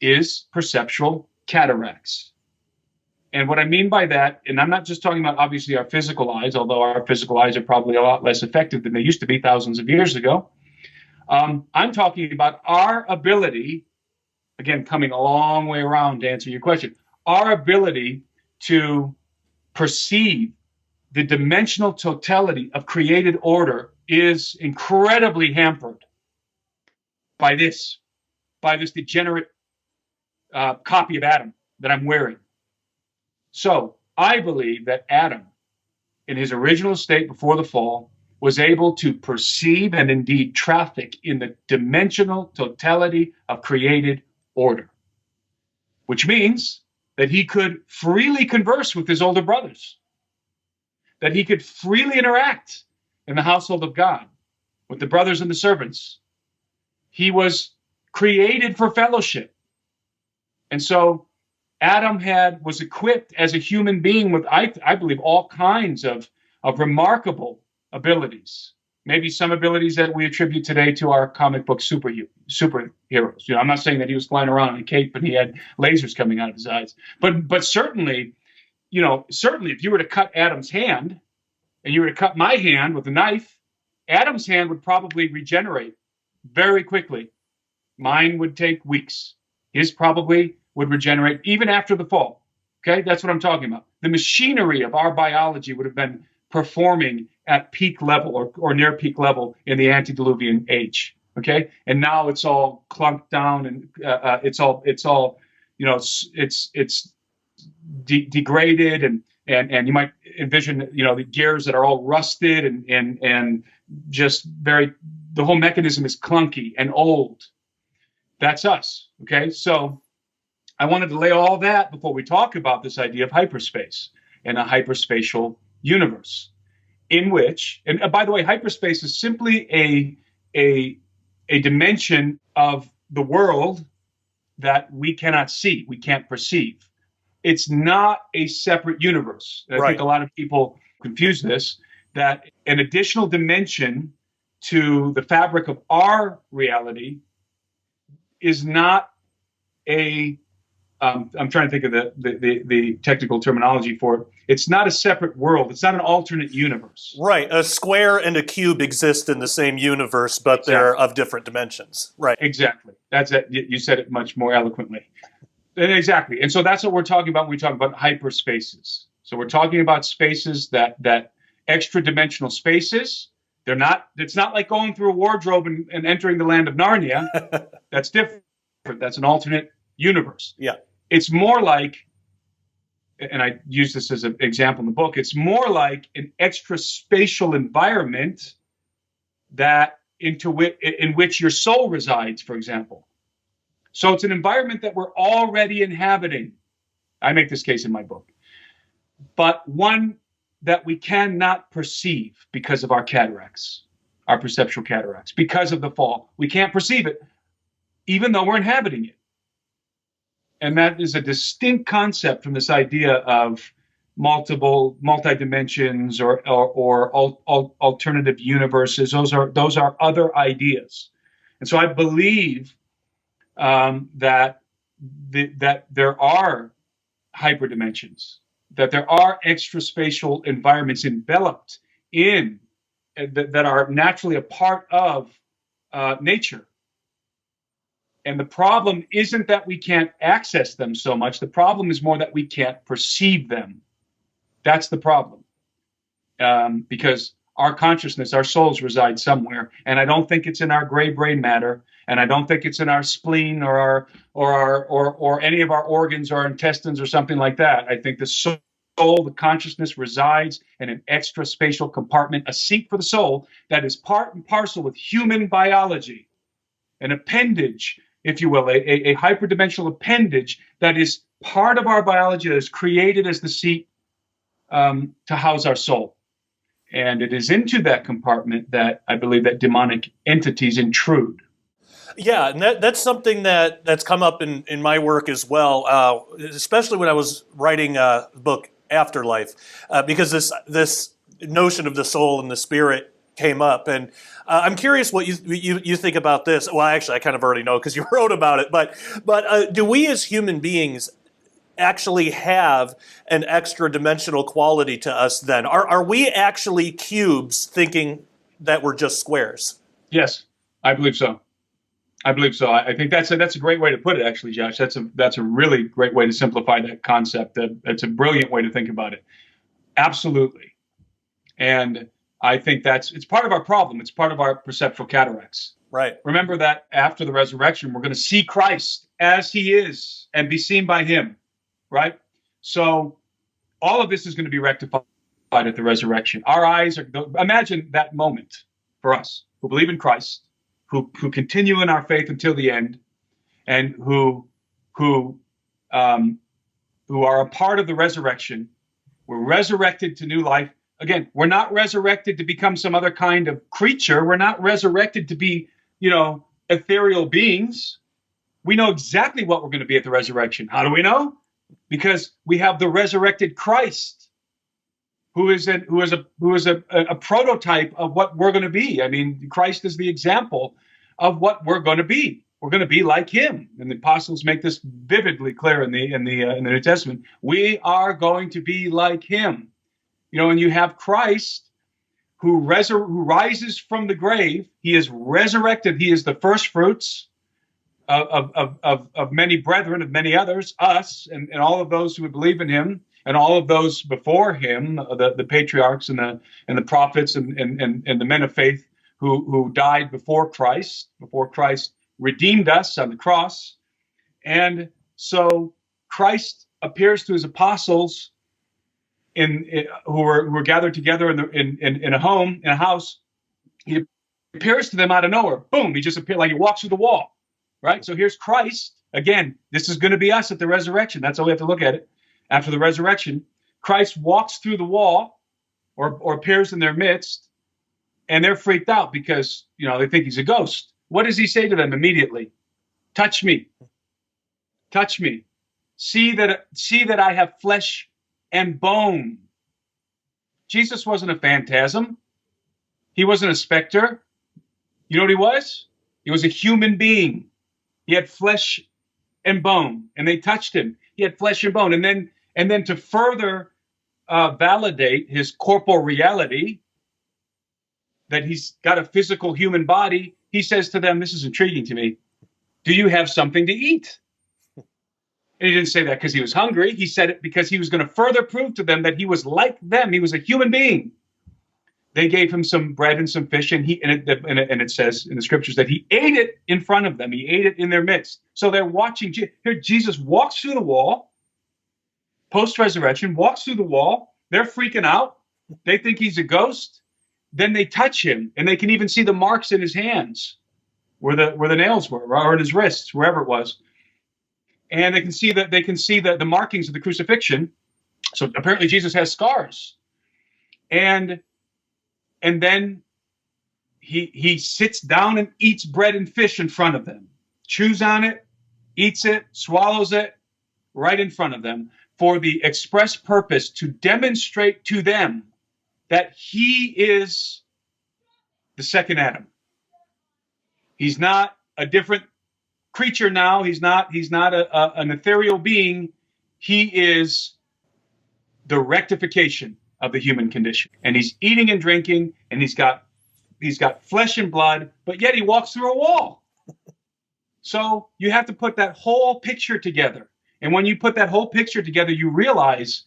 is perceptual cataracts. And what I mean by that, and I'm not just talking about obviously our physical eyes, although our physical eyes are probably a lot less effective than they used to be thousands of years ago. I'm talking about our ability, again, coming a long way around to answer your question, our ability to perceive the dimensional totality of created order is incredibly hampered by this degenerate copy of Adam that I'm wearing. So I believe that Adam, in his original state before the fall, was able to perceive and indeed traffic in the dimensional totality of created order, which means that he could freely converse with his older brothers, that he could freely interact in the household of God with the brothers and the servants. He was created for fellowship. And so Adam was equipped as a human being with, I believe, all kinds of remarkable abilities. Maybe some abilities that we attribute today to our comic book superheroes. I'm not saying that he was flying around in a cape and he had lasers coming out of his eyes. But certainly, if you were to cut Adam's hand and you were to cut my hand with a knife, Adam's hand would probably regenerate very quickly. Mine would take weeks. His probably would regenerate even after the fall. Okay, that's what I'm talking about. The machinery of our biology would have been performing at peak level or near peak level in the antediluvian age. Okay, and now it's all clunked down, and it's all it's degraded, and you might envision the gears that are all rusted and just the whole mechanism is clunky and old. That's us. Okay, so I wanted to lay all that before we talk about this idea of hyperspace and a hyperspatial universe, in which, and by the way, hyperspace is simply a dimension of the world that we cannot see, we can't perceive. It's not a separate universe. I think a lot of people confuse this, that an additional dimension to the fabric of our reality is not I'm trying to think of the technical terminology for it. It's not a separate world. It's not an alternate universe. Right. A square and a cube exist in the same universe, but they're of different dimensions. Right. Exactly. That's it. You said it much more eloquently. Exactly. And so that's what we're talking about when we talk about hyperspaces. So we're talking about spaces that extra dimensional spaces. It's not like going through a wardrobe and entering the land of Narnia. That's different. That's an alternate universe. Yeah. It's more like, and I use this as an example in the book, it's more like an extra spatial environment in which your soul resides, for example. So it's an environment that we're already inhabiting. I make this case in my book. But one that we cannot perceive because of our cataracts, our perceptual cataracts, because of the fall. We can't perceive it, even though we're inhabiting it. And that is a distinct concept from this idea of multi-dimensions or alternative universes. Those are other ideas. And so I believe that there are hyperdimensions, that there are extraspatial environments enveloped in that are naturally a part of nature. And the problem isn't that we can't access them so much. The problem is more that we can't perceive them. That's the problem. Because our consciousness, our souls reside somewhere. And I don't think it's in our gray brain matter. And I don't think it's in our spleen or any of our organs or our intestines or something like that. I think the soul, the consciousness resides in an extra spatial compartment, a seat for the soul that is part and parcel with human biology, an appendage, if you will, a hyperdimensional appendage that is part of our biology, that is created as the seat to house our soul. And it is into that compartment that I believe that demonic entities intrude. Yeah, and that's something that's come up in my work as well, especially when I was writing the book Afterlife, because this notion of the soul and the spirit came up, and I'm curious what you think about this. Well, actually, I kind of already know because you wrote about it. But do we as human beings actually have an extra dimensional quality to us? Then are we actually cubes thinking that we're just squares? Yes, I believe so. I believe so. I think that's a great way to put it, actually, Josh. That's a really great way to simplify that concept. That's a brilliant way to think about it. Absolutely. And I think it's part of our problem. It's part of our perceptual cataracts. Right. Remember that after the resurrection, we're going to see Christ as he is and be seen by him. Right? So all of this is going to be rectified at the resurrection. Our eyes imagine that moment for us who believe in Christ, who continue in our faith until the end, and who are a part of the resurrection. We're resurrected to new life. Again, we're not resurrected to become some other kind of creature. We're not resurrected to be, ethereal beings. We know exactly what we're going to be at the resurrection. How do we know? Because we have the resurrected Christ, who is a prototype of what we're going to be. I mean, Christ is the example of what we're going to be. We're going to be like him, and the apostles make this vividly clear in the New Testament. We are going to be like him, and you have Christ, who rises from the grave. He is resurrected. He is the first fruits of many brethren, of many others, us, and all of those who would believe in him, and all of those before him, the patriarchs and the prophets and the men of faith who died before Christ redeemed us on the cross. And so Christ appears to his apostles who were gathered together in a home, in a house. He appears to them out of nowhere. Boom, he just appeared like he walks through the wall, right? So here's Christ. Again, this is going to be us at the resurrection. That's how we have to look at it. After the resurrection, Christ walks through the wall or appears in their midst, and they're freaked out because, they think he's a ghost. What does he say to them immediately? Touch me. Touch me. See that I have flesh and bone. Jesus wasn't a phantasm. He wasn't a specter. You know what he was? He was a human being. He had flesh and bone, and they touched him. He had flesh and bone. And then to further validate his corporal reality, that he's got a physical human body, he says to them, this is intriguing to me, do you have something to eat? And he didn't say that because he was hungry. He said it because he was going to further prove to them that he was like them. He was a human being. They gave him some bread and some fish, and it says in the scriptures that he ate it in front of them. He ate it in their midst. So they're watching. Here, Jesus walks through the wall, post-resurrection, walks through the wall. They're freaking out. They think he's a ghost. Then they touch him, and they can even see the marks in his hands, where the nails were, or in his wrists, wherever it was. And they can see the markings of the crucifixion. So apparently Jesus has scars. And then he sits down and eats bread and fish in front of them, chews on it, eats it, swallows it right in front of them for the express purpose to demonstrate to them that he is the second Adam. He's not a different creature now. He's not an ethereal being. He is the rectification of the human condition. And he's eating and drinking, and he's got flesh and blood, but yet he walks through a wall. So you have to put that whole picture together. And when you put that whole picture together, you realize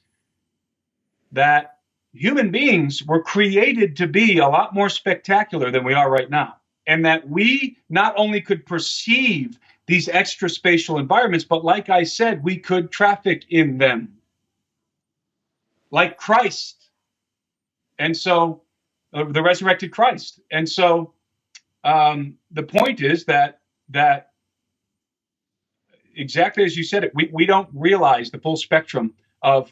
that human beings were created to be a lot more spectacular than we are right now. And that we not only could perceive these extra spatial environments, but like I said, we could traffic in them. Like Christ. And so, the resurrected Christ. And so, the point is that exactly as you said it, we don't realize the full spectrum of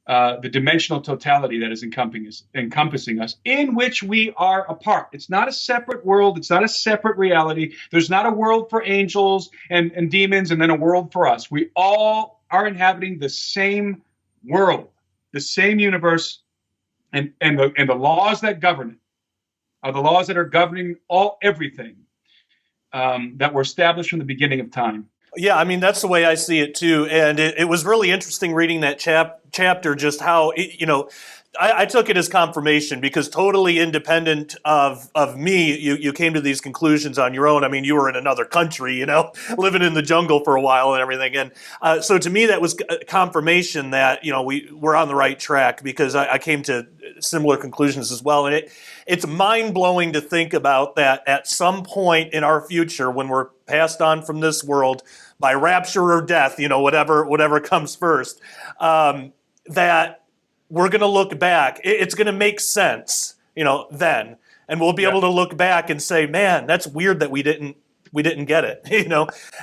the dimensional totality that is encompassing us, in which we are a part. It's not a separate world. It's not a separate reality. There's not a world for angels and demons and then a world for us. We all are inhabiting the same world, the same universe, and the laws that govern it are the laws that are governing everything that were established from the beginning of time. Yeah, I mean, that's the way I see it too. And it was really interesting reading that chapter, just how, I took it as confirmation because totally independent of me, you came to these conclusions on your own. I mean, you were in another country, living in the jungle for a while and everything. And so to me, that was confirmation that, we're on the right track because I came to similar conclusions as well. And it's mind-blowing to think about that at some point in our future when we're passed on from this world by rapture or death, whatever comes first, that we're going to look back. It's going to make sense, then. And we'll be able to look back and say, man, that's weird that we didn't get it,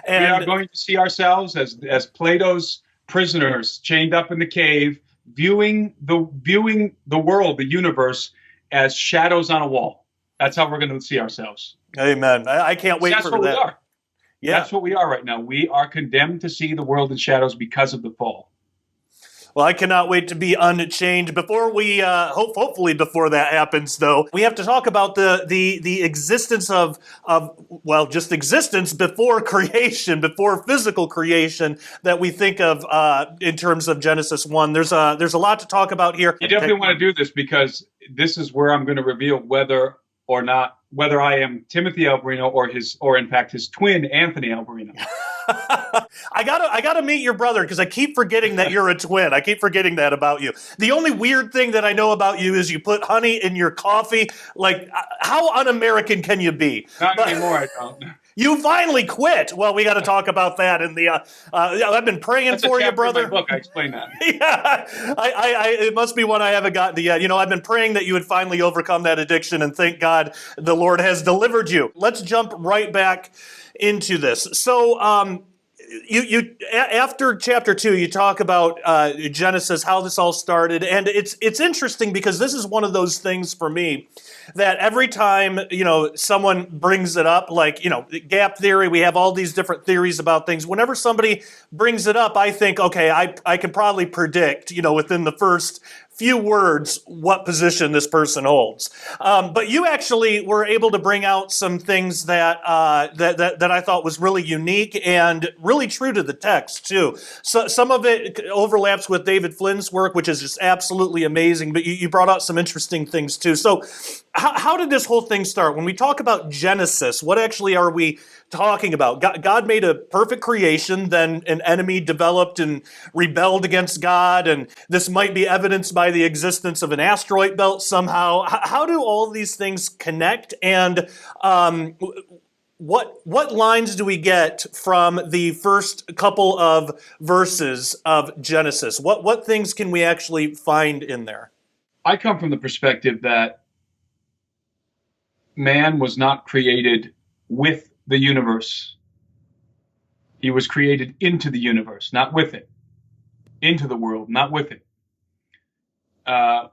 And we are going to see ourselves as Plato's prisoners chained up in the cave, viewing the world, the universe, as shadows on a wall. That's how we're going to see ourselves. Amen. I can't wait for that. That's what we are. Yeah. That's what we are right now. We are condemned to see the world in shadows because of the fall. Well, I cannot wait to be unchained. Before we, hopefully before that happens, though, we have to talk about the existence of just existence before creation, before physical creation that we think of in terms of Genesis 1. There's a lot to talk about here. You definitely want to do this because this is where I'm going to reveal whether I am Timothy Alberino or in fact his twin Anthony Alberino. I gotta meet your brother because I keep forgetting that you're a twin. I keep forgetting that about you. The only weird thing that I know about you is you put honey in your coffee. Like, how un-American can you be? Not anymore, I don't. You finally quit. Well, we got to talk about that in the. I've been praying for you, brother. In my book, I explain that. Yeah, it must be one I haven't gotten to yet. You know, I've been praying that you would finally overcome that addiction, and thank God the Lord has delivered you. Let's jump right back into this. So, you after chapter 2, you talk about Genesis, how this all started, and it's interesting because this is one of those things for me that every time someone brings it up, like gap theory, we have all these different theories about things. Whenever somebody brings it up, I think, okay, I can probably predict within the first few words what position this person holds. But you actually were able to bring out some things that I thought was really unique and really true to the text too. So some of it overlaps with David Flynn's work, which is just absolutely amazing. But you brought out some interesting things too. So how did this whole thing start? When we talk about Genesis, what actually are we talking about? God made a perfect creation, then an enemy developed and rebelled against God, and this might be evidenced by the existence of an asteroid belt somehow. How do all these things connect, and what lines do we get from the first couple of verses of Genesis? What things can we actually find in there? I come from the perspective that man was not created with the universe. He was created into the universe, not with it. Into the world, not with it.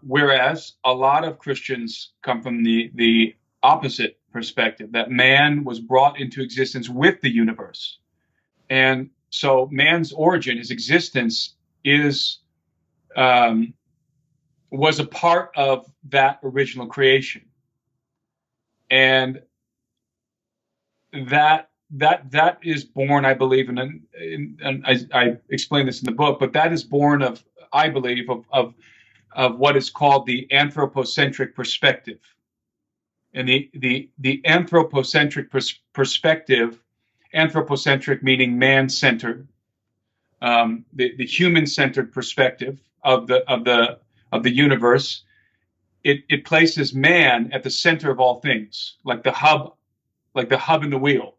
Whereas a lot of Christians come from the opposite perspective, that man was brought into existence with the universe. And so man's origin, his existence, was a part of that original creation. And that is born, I believe, and I explain this in the book, but that is born of, I believe, of what is called the anthropocentric perspective. And the anthropocentric perspective, anthropocentric meaning man-centered, the human-centered perspective of the universe, it places man at the center of all things, like the hub in the wheel.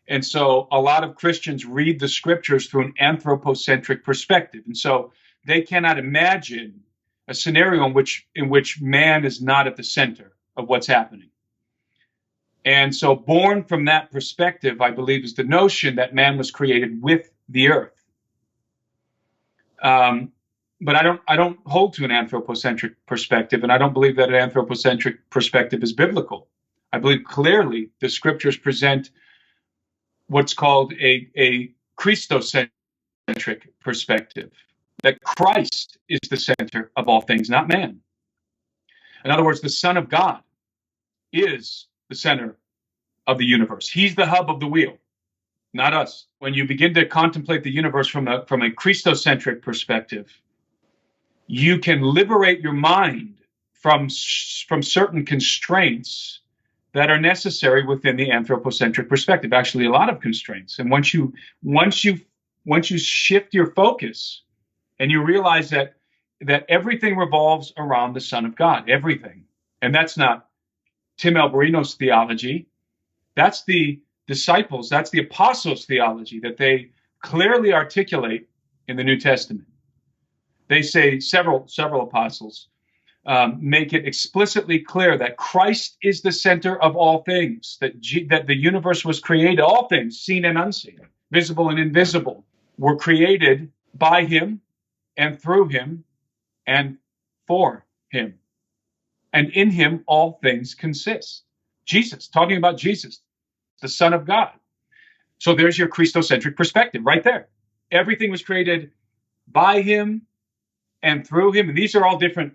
And so a lot of Christians read the scriptures through an anthropocentric perspective. And so they cannot imagine a scenario in which man is not at the center of what's happening. And so born from that perspective, I believe, is the notion that man was created with the earth. But I don't hold to an anthropocentric perspective, and I don't believe that an anthropocentric perspective is biblical. I believe clearly the scriptures present what's called a Christocentric perspective, that Christ is the center of all things, not man. In other words, the Son of God is the center of the universe. He's the hub of the wheel, not us. When you begin to contemplate the universe from a Christocentric perspective, you can liberate your mind from certain constraints that are necessary within the anthropocentric perspective. Actually, a lot of constraints. And once you shift your focus and you realize that everything revolves around the Son of God, everything. And that's not Tim Alberino's theology. That's the disciples, that's the apostles' theology that they clearly articulate in the New Testament. They say, several apostles make it explicitly clear that Christ is the center of all things, that the universe was created, all things, seen and unseen, visible and invisible, were created by him and through him and for him. And in him all things consist. Jesus, talking about Jesus, the Son of God. So there's your Christocentric perspective right there. Everything was created by him and through him. And these are all different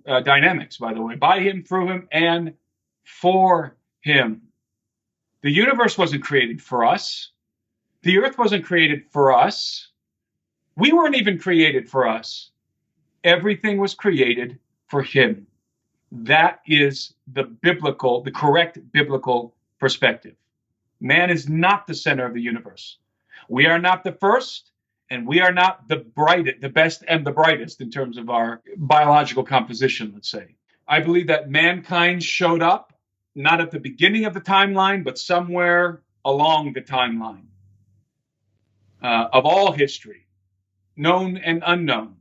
dynamics, by the way. By him, through him, and for him. The universe wasn't created for us. The earth wasn't created for us. We weren't even created for us. Everything was created for him. That is the correct biblical perspective. Man is not the center of the universe. We are not the first, and we are not the best and the brightest in terms of our biological composition, let's say. I believe that mankind showed up not at the beginning of the timeline, but somewhere along the timeline of all history, known and unknown.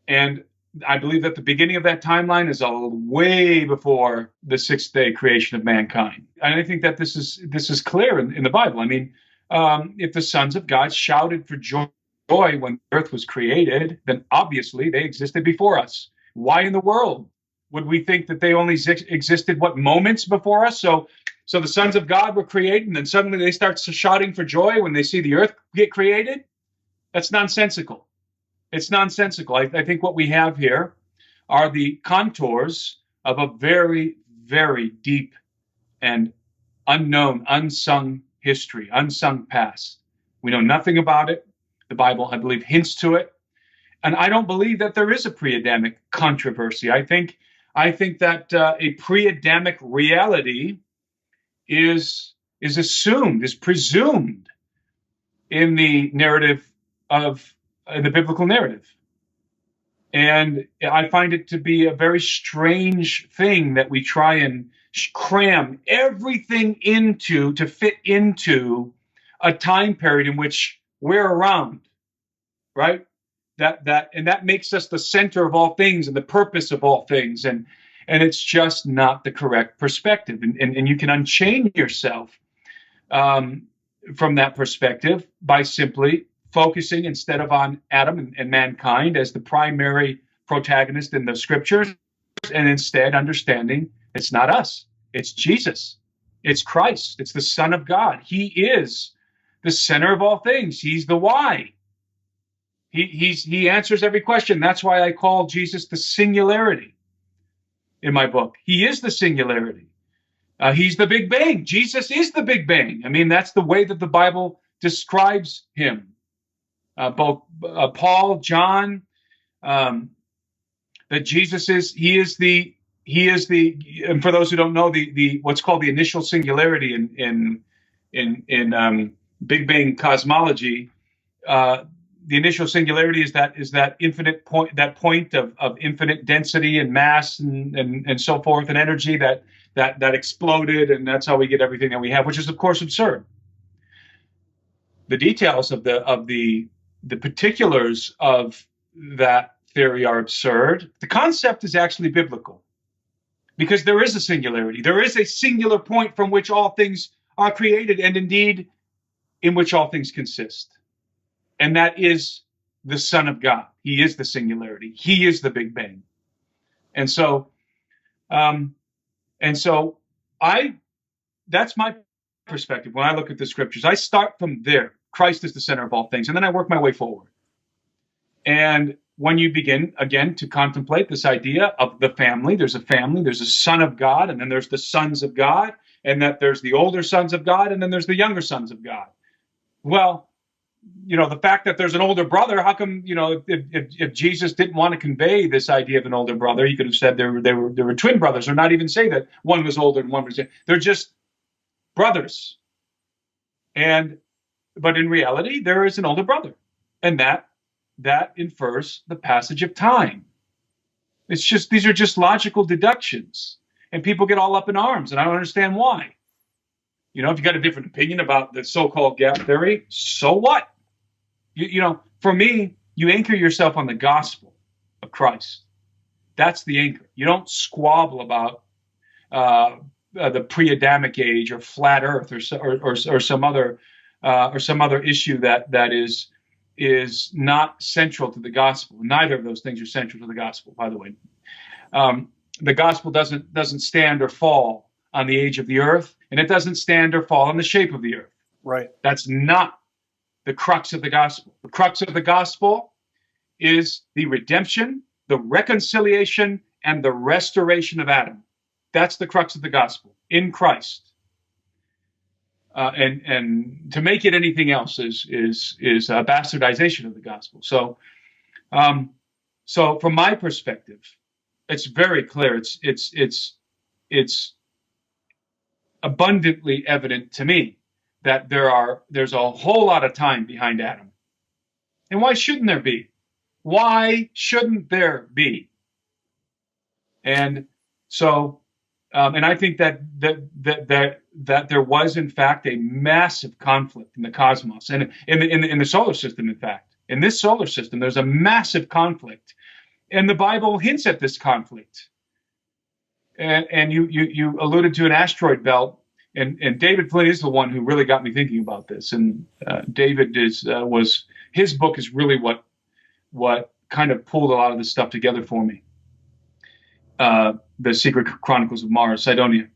And I believe that the beginning of that timeline is way before the sixth day creation of mankind. And I think that this is clear in the Bible. I mean, if the sons of God shouted for joy when the earth was created, then obviously they existed before us. Why in the world would we think that they only existed, moments before us? So the sons of God were created, and then suddenly they start shouting for joy when they see the earth get created? That's nonsensical. It's nonsensical. I think what we have here are the contours of a very, very deep and unknown, unsung history, unsung past. We know nothing about it. The Bible, I believe, hints to it. And I don't believe that there is a pre-Adamic controversy. I think that a pre-Adamic reality is assumed, is presumed in the narrative in the biblical narrative. And I find it to be a very strange thing that we try and cram everything to fit into a time period in which we're around, right? That makes us the center of all things and the purpose of all things. And it's just not the correct perspective. And you can unchain yourself from that perspective by simply focusing instead of on Adam and mankind as the primary protagonist in the scriptures, and instead understanding it's not us, it's Jesus, it's Christ, it's the Son of God. He is the center of all things. He's the why. He answers every question. That's why I call Jesus the singularity in my book. He is the singularity. He's the Big Bang. Jesus is the Big Bang. I mean, that's the way that the Bible describes him. Both Paul, John, that Jesus is the, and for those who don't know, the what's called the initial singularity in Big Bang cosmology. The initial singularity is that infinite point, that point of infinite density and mass and so forth and energy that exploded, and that's how we get everything that we have, which is of course absurd. The details of the particulars of that theory are absurd. The concept is actually biblical because there is a singularity. There is a singular point from which all things are created and indeed in which all things consist. And that is the Son of God. He is the singularity. He is the Big Bang. And so that's my perspective. When I look at the scriptures, I start from there. Christ is the center of all things. And then I work my way forward. And when you begin, again, to contemplate this idea of the family, there's a Son of God, and then there's the sons of God, and that there's the older sons of God, and then there's the younger sons of God. Well, the fact that there's an older brother, how come, if Jesus didn't want to convey this idea of an older brother, he could have said there were twin brothers, or not even say that one was older and one was younger. They're just brothers. But in reality, there is an older brother. And that infers the passage of time. These are just logical deductions. And people get all up in arms, and I don't understand why. If you got a different opinion about the so-called gap theory, so what? For me, you anchor yourself on the gospel of Christ. That's the anchor. You don't squabble about the pre-Adamic age or flat Earth or some other issue that is not central to the gospel. Neither of those things are central to the gospel, by the way. The gospel doesn't stand or fall on the age of the earth, and it doesn't stand or fall on the shape of the earth. Right. That's not the crux of the gospel. The crux of the gospel is the redemption, the reconciliation, and the restoration of Adam. That's the crux of the gospel, in Christ. And to make it anything else is a bastardization of the gospel. So from my perspective, it's very clear. It's abundantly evident to me that there's a whole lot of time behind Adam. And why shouldn't there be? Why shouldn't there be? And so, and I think that there was in fact a massive conflict in the cosmos and in the solar system. In fact, in this solar system, there's a massive conflict, and the Bible hints at this conflict. And you alluded to an asteroid belt. And David Flynn is the one who really got me thinking about this. And David was his book is really what kind of pulled a lot of this stuff together for me. The Secret Chronicles of Mars, Sidonia,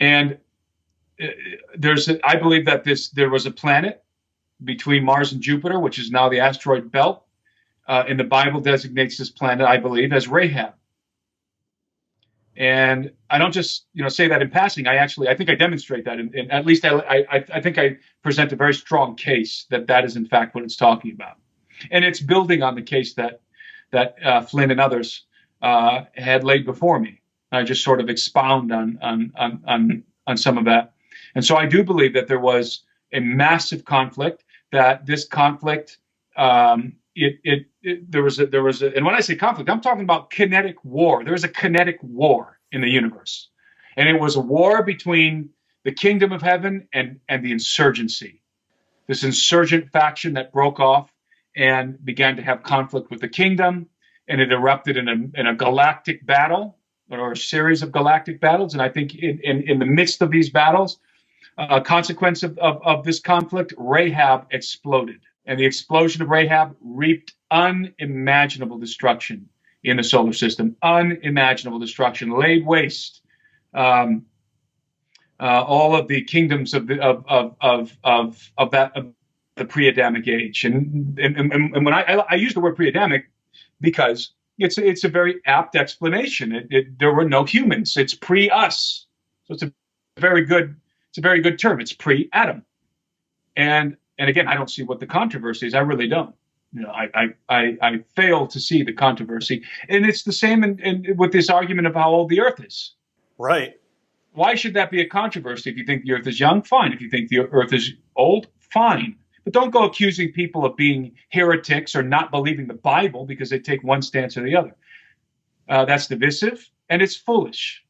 and I believe that there was a planet between Mars and Jupiter, which is now the asteroid belt, and the Bible designates this planet, I believe, as Rahab. And I don't just say that in passing. I think I demonstrate that, and at least I think I present a very strong case that is in fact what it's talking about, and it's building on the case that Flynn and others had laid before me. I just sort of expound on some of that, and so I do believe that there was a massive conflict. That this conflict, there was a, and when I say conflict, I'm talking about kinetic war. There was a kinetic war in the universe, and it was a war between the kingdom of heaven and the insurgency. This insurgent faction that broke off and began to have conflict with the kingdom, and it erupted in a galactic battle or a series of galactic battles. And I think in the midst of these battles, a consequence of this conflict, Rahab exploded. And the explosion of Rahab reaped unimaginable destruction in the solar system. Unimaginable destruction, laid waste all of the kingdoms of the pre-Adamic age. And when I use the word pre-Adamic because it's a very apt explanation. There were no humans. It's pre-us. So it's a very good term. It's pre-Adam. And again, I don't see what the controversy is. I really don't. I fail to see the controversy. And it's the same with this argument of how old the Earth is. Right. Why should that be a controversy? If you think the Earth is young, fine. If you think the Earth is old, fine. But don't go accusing people of being heretics or not believing the Bible because they take one stance or the other. That's divisive and it's foolish.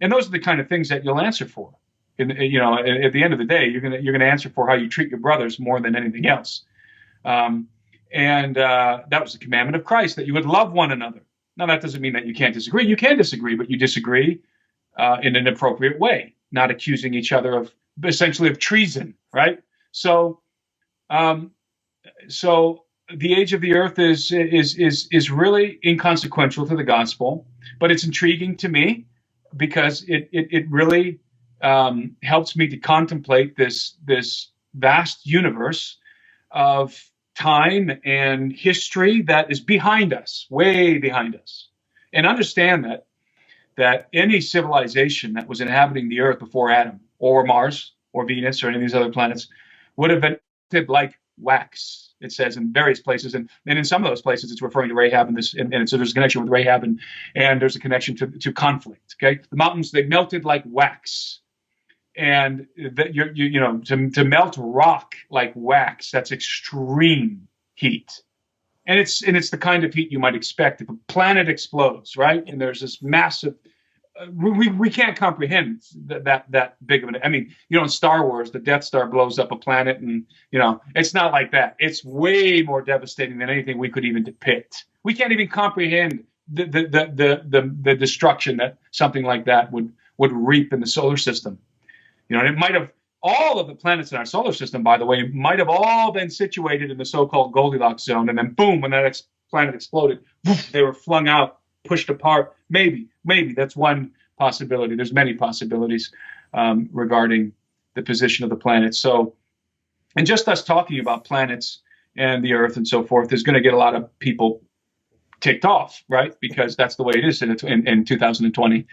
And those are the kind of things that you'll answer for. At the end of the day, you're gonna answer for how you treat your brothers more than anything else. And that was the commandment of Christ, that you would love one another. Now, that doesn't mean that you can't disagree. You can disagree, but you disagree in an appropriate way, not accusing each other of treason, right? So the age of the Earth is really inconsequential to the gospel, but it's intriguing to me because it really helps me to contemplate this vast universe of time and history that is behind us, way behind us, and understand that any civilization that was inhabiting the Earth before Adam or Mars or Venus or any of these other planets would have been like wax. It says in various places, and in some of those places, it's referring to Rahab, and so there's a connection with Rahab, and there's a connection to conflict. Okay, the mountains, they melted like wax. And that to melt rock like wax, that's extreme heat, and it's the kind of heat you might expect if a planet explodes, right? And there's this massive. We can't comprehend that big of an. I mean, in Star Wars, the Death Star blows up a planet, and it's not like that. It's way more devastating than anything we could even depict. We can't even comprehend the destruction that something like that would reap in the solar system. And it might have, all of the planets in our solar system, by the way, might have all been situated in the so-called Goldilocks zone. And then boom, when that planet exploded, woof, they were flung out, pushed apart. Maybe that's one possibility. There's many possibilities regarding the position of the planets. So, and just us talking about planets and the earth and so forth is going to get a lot of people ticked off, right? Because that's the way it is in 2020.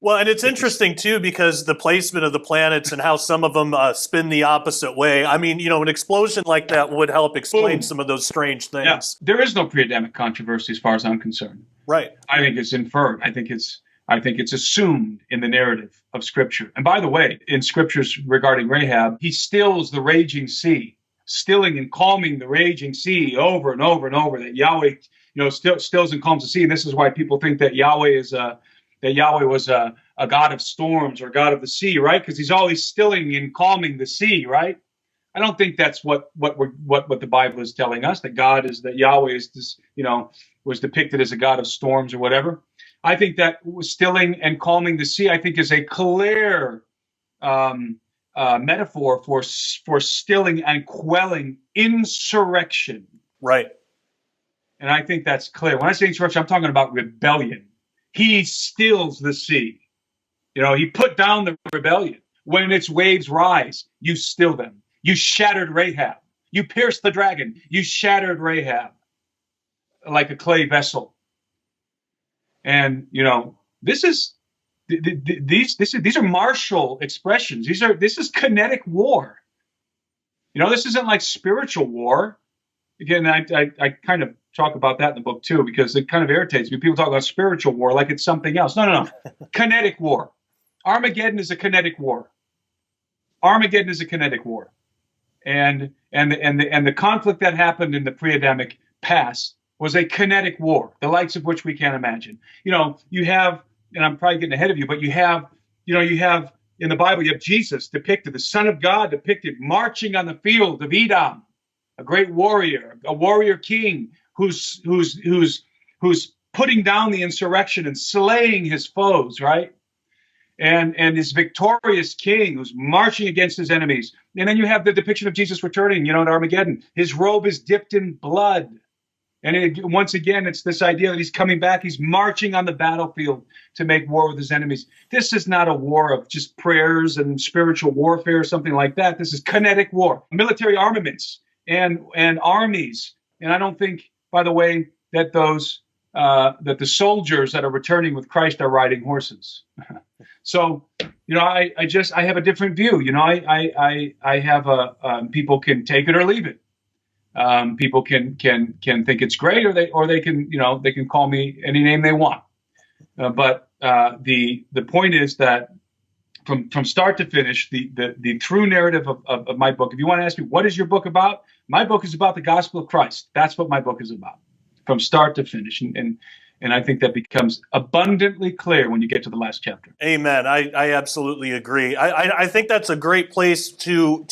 Well, and it's interesting, too, because the placement of the planets and how some of them spin the opposite way. I mean, an explosion like that would help explain some of those strange things. Yeah. There is no pre-Adamic controversy as far as I'm concerned. Right. I think it's inferred. I think it's assumed in the narrative of Scripture. And by the way, in Scriptures regarding Rahab, he stills the raging sea, stilling and calming the raging sea over and over and over. That Yahweh, stills and calms the sea. And this is why people think that Yahweh was a god of storms or god of the sea, right? Because he's always stilling and calming the sea, right? I don't think that's what the Bible is telling us. That Yahweh is this, was depicted as a god of storms or whatever. I think that stilling and calming the sea, I think, is a clear metaphor for stilling and quelling insurrection. Right. And I think that's clear. When I say insurrection, I'm talking about rebellion. He stills the sea. He put down the rebellion. When its waves rise, you still them. You shattered Rahab. You pierced the dragon. You shattered Rahab like a clay vessel. And these are martial expressions. This is kinetic war. This isn't like spiritual war. Again, I kind of talk about that in the book too, because it kind of irritates me. People talk about spiritual war like it's something else. No. Kinetic war. Armageddon is a kinetic war. Armageddon is a kinetic war. And the conflict that happened in the pre-Adamic past was a kinetic war, the likes of which we can't imagine. You have, and I'm probably getting ahead of you, but you have in the Bible, you have Jesus depicted, the Son of God depicted, marching on the field of Edom, a great warrior, a warrior king who's putting down the insurrection and slaying his foes, right? And his victorious king who's marching against his enemies. And then you have the depiction of Jesus returning, at Armageddon. His robe is dipped in blood. And once again, it's this idea that he's coming back. He's marching on the battlefield to make war with his enemies. This is not a war of just prayers and spiritual warfare or something like that. This is kinetic war, military armaments and armies. And I don't think, by the way, that that the soldiers that are returning with Christ are riding horses. So, I have a different view. I have people can take it or leave it. People can think it's great, or they can call me any name they want. But the point is that from start to finish, the true narrative of my book. If you want to ask me what is your book about, my book is about the gospel of Christ. That's what my book is about, from start to finish. And I think that becomes abundantly clear when you get to the last chapter. Amen. I absolutely agree. I think that's a great place to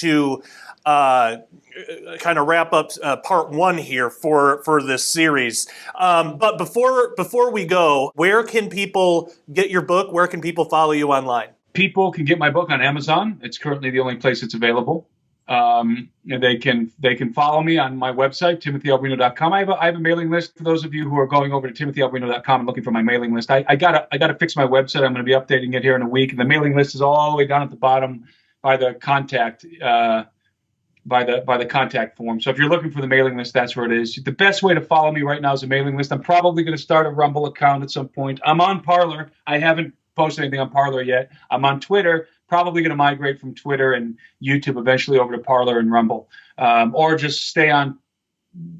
kind of wrap up part one here for this series. But before we go, where can people get your book? Where can people follow you online? People can get my book on Amazon. It's currently the only place it's available. And they can follow me on my website, timothyalberino.com. I have a mailing list for those of you who are going over to timothyalberino.com and looking for my mailing list. I gotta fix my website. I'm going to be updating it here in a week. And the mailing list is all the way down at the bottom by the contact by the contact form. So if you're looking for the mailing list, that's where it is. The best way to follow me right now is a mailing list. I'm probably going to start a Rumble account at some point. I'm on Parler. I haven't posted anything on Parler yet. I'm on Twitter. Probably going to migrate from Twitter and YouTube eventually over to Parler and Rumble, or just stay on.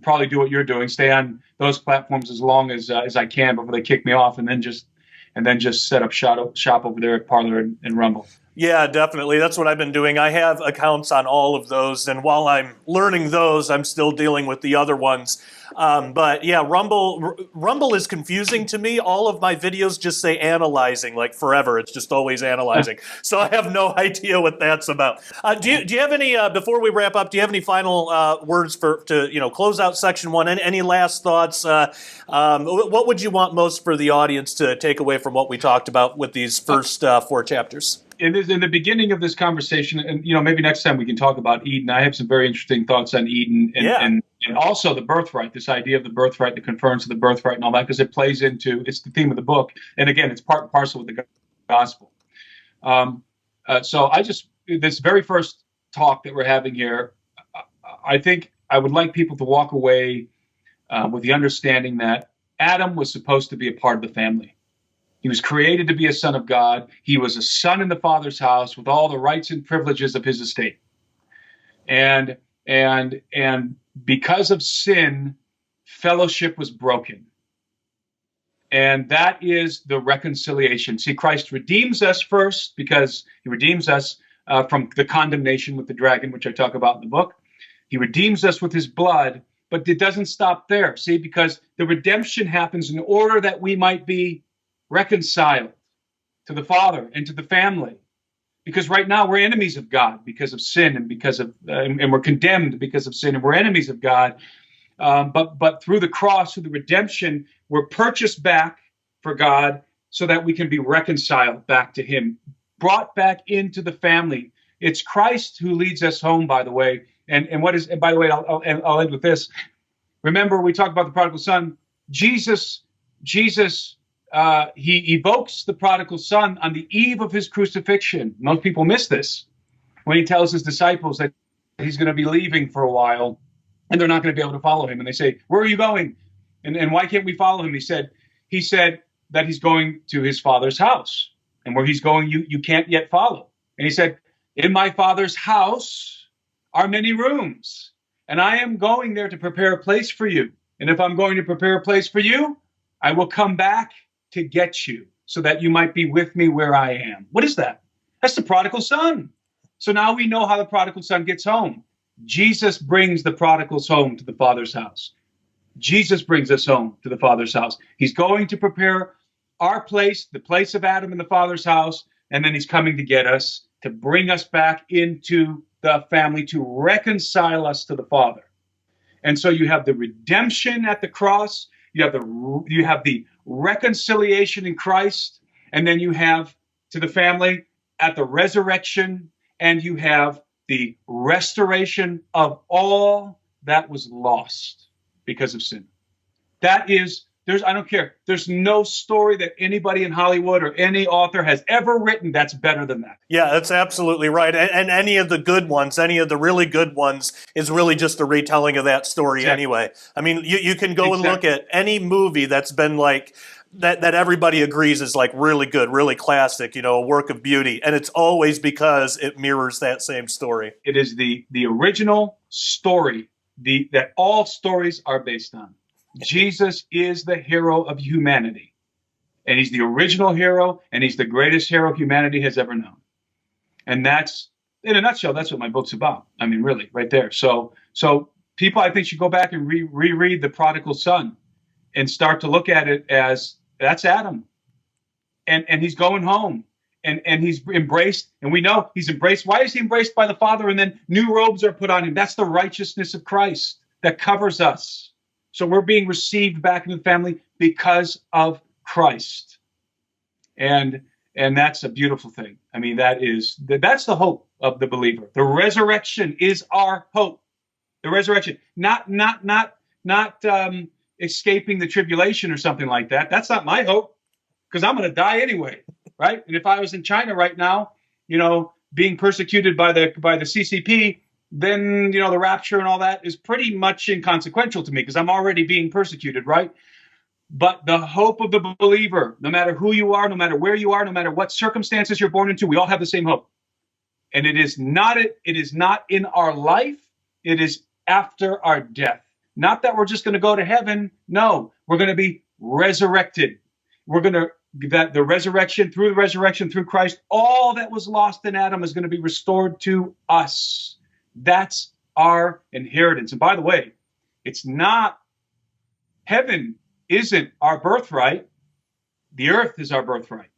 Probably do what you're doing. Stay on those platforms as long as I can before they kick me off, and then just set up shop over there at Parler and Rumble. Yeah, definitely. That's what I've been doing. I have accounts on all of those, and while I'm learning those, I'm still dealing with the other ones. But yeah, Rumble is confusing to me. All of my videos just say analyzing, like forever. It's just always analyzing. So I have no idea what that's about. Do you have any, before we wrap up, do you have any final words to close out section one? Any last thoughts? What would you want most for the audience to take away from what we talked about with these first 4 chapters? In the beginning of this conversation, and maybe next time we can talk about Eden. I have some very interesting thoughts on Eden and also the birthright, this idea of the birthright, the conference of the birthright and all that, because it plays into, it's the theme of the book. And again, it's part and parcel with the gospel. So this very first talk that we're having here, I think I would like people to walk away with the understanding that Adam was supposed to be a part of the family. He was created to be a son of God. He was a son in the Father's house with all the rights and privileges of his estate. And because of sin, fellowship was broken. And that is the reconciliation. See, Christ redeems us first because he redeems us from the condemnation with the dragon, which I talk about in the book. He redeems us with his blood, but it doesn't stop there. See, because the redemption happens in order that we might be reconciled to the Father and to the family. Because right now we're enemies of God because of sin and because of and we're condemned because of sin and we're enemies of God. But through the cross, through the redemption, we're purchased back for God so that we can be reconciled back to him, brought back into the family. It's Christ who leads us home, by the way. And by the way, I'll end with this. Remember, we talked about the prodigal son. Jesus, he evokes the prodigal son on the eve of his crucifixion. Most people miss this when he tells his disciples that he's going to be leaving for a while and they're not going to be able to follow him. And they say, "Where are you going? And why can't we follow him?" He said that he's going to his Father's house. And where he's going, you can't yet follow. And he said, "In my Father's house are many rooms, and I am going there to prepare a place for you. And if I'm going to prepare a place for you, I will come back to get you so that you might be with me where I am." What is that? That's the prodigal son. So now we know how the prodigal son gets home. Jesus brings the prodigals home to the Father's house. Jesus brings us home to the Father's house. He's going to prepare our place, the place of Adam in the Father's house, and then he's coming to get us, to bring us back into the family, to reconcile us to the Father. And so you have the redemption at the cross, you have the reconciliation in Christ, and then you have to the family at the resurrection, and you have the restoration of all that was lost because of sin. That is, I don't care. There's no story that anybody in Hollywood or any author has ever written that's better than that. Yeah, that's absolutely right. And any of the good ones, any of the really good ones, is really just a retelling of that story anyway. I mean, you can go and look at any movie that's been like, that everybody agrees is like really good, really classic, a work of beauty. And it's always because it mirrors that same story. It is the original story that all stories are based on. Jesus is the hero of humanity. And he's the original hero, and he's the greatest hero humanity has ever known. And that's, in a nutshell, that's what my book's about. I mean, really, right there. So people, I think, should go back and reread The Prodigal Son and start to look at it as, that's Adam. And he's going home. And he's embraced, and we know he's embraced. Why is he embraced by the Father? And then new robes are put on him. That's the righteousness of Christ that covers us. So we're being received back into the family because of Christ. And that's a beautiful thing. I mean, that's the hope of the believer. The resurrection is our hope. The resurrection, not escaping the tribulation or something like that. That's not my hope, because I'm going to die anyway, right? And if I was in China right now, being persecuted by the CCP, then, the rapture and all that is pretty much inconsequential to me because I'm already being persecuted, right? But the hope of the believer, no matter who you are, no matter where you are, no matter what circumstances you're born into, we all have the same hope. And it is not in our life. It is after our death. Not that we're just going to go to heaven. No, we're going to be resurrected. We're going to, that the resurrection through Christ, all that was lost in Adam is going to be restored to us. That's our inheritance. And by the way, heaven isn't our birthright. The earth is our birthright.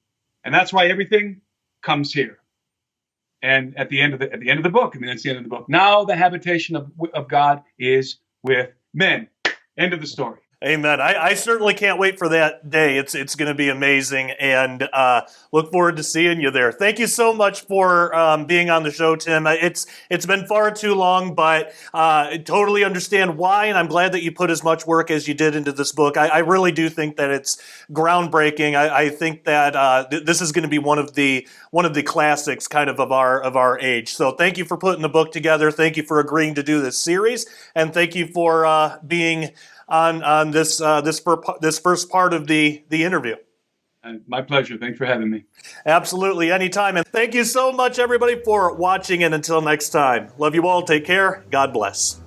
And that's why everything comes here. And at the end of the book, that's the end of the book. Now the habitation of God is with men. End of the story. Amen. I certainly can't wait for that day. It's going to be amazing, and look forward to seeing you there. Thank you so much for being on the show, Tim. It's been far too long, but I totally understand why, and I'm glad that you put as much work as you did into this book. I really do think that it's groundbreaking. I think that this is going to be one of the classics, kind of our age. So thank you for putting the book together. Thank you for agreeing to do this series, and thank you for being on this first part of the interview. My pleasure. Thanks for having me. Absolutely, anytime. And thank you so much, everybody, for watching. And until next time, love you all. Take care. God bless.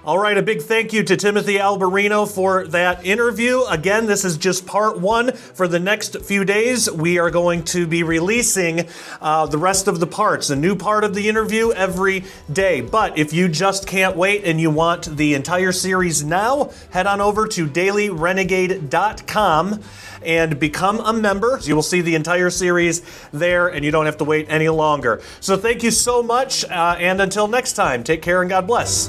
All right, a big thank you to Timothy Alberino for that interview. Again, this is just part one. For the next few days, we are going to be releasing the rest of the parts, a new part of the interview every day. But if you just can't wait and you want the entire series now, head on over to dailyrenegade.com and become a member. You will see the entire series there, and you don't have to wait any longer. So thank you so much, and until next time, take care and God bless.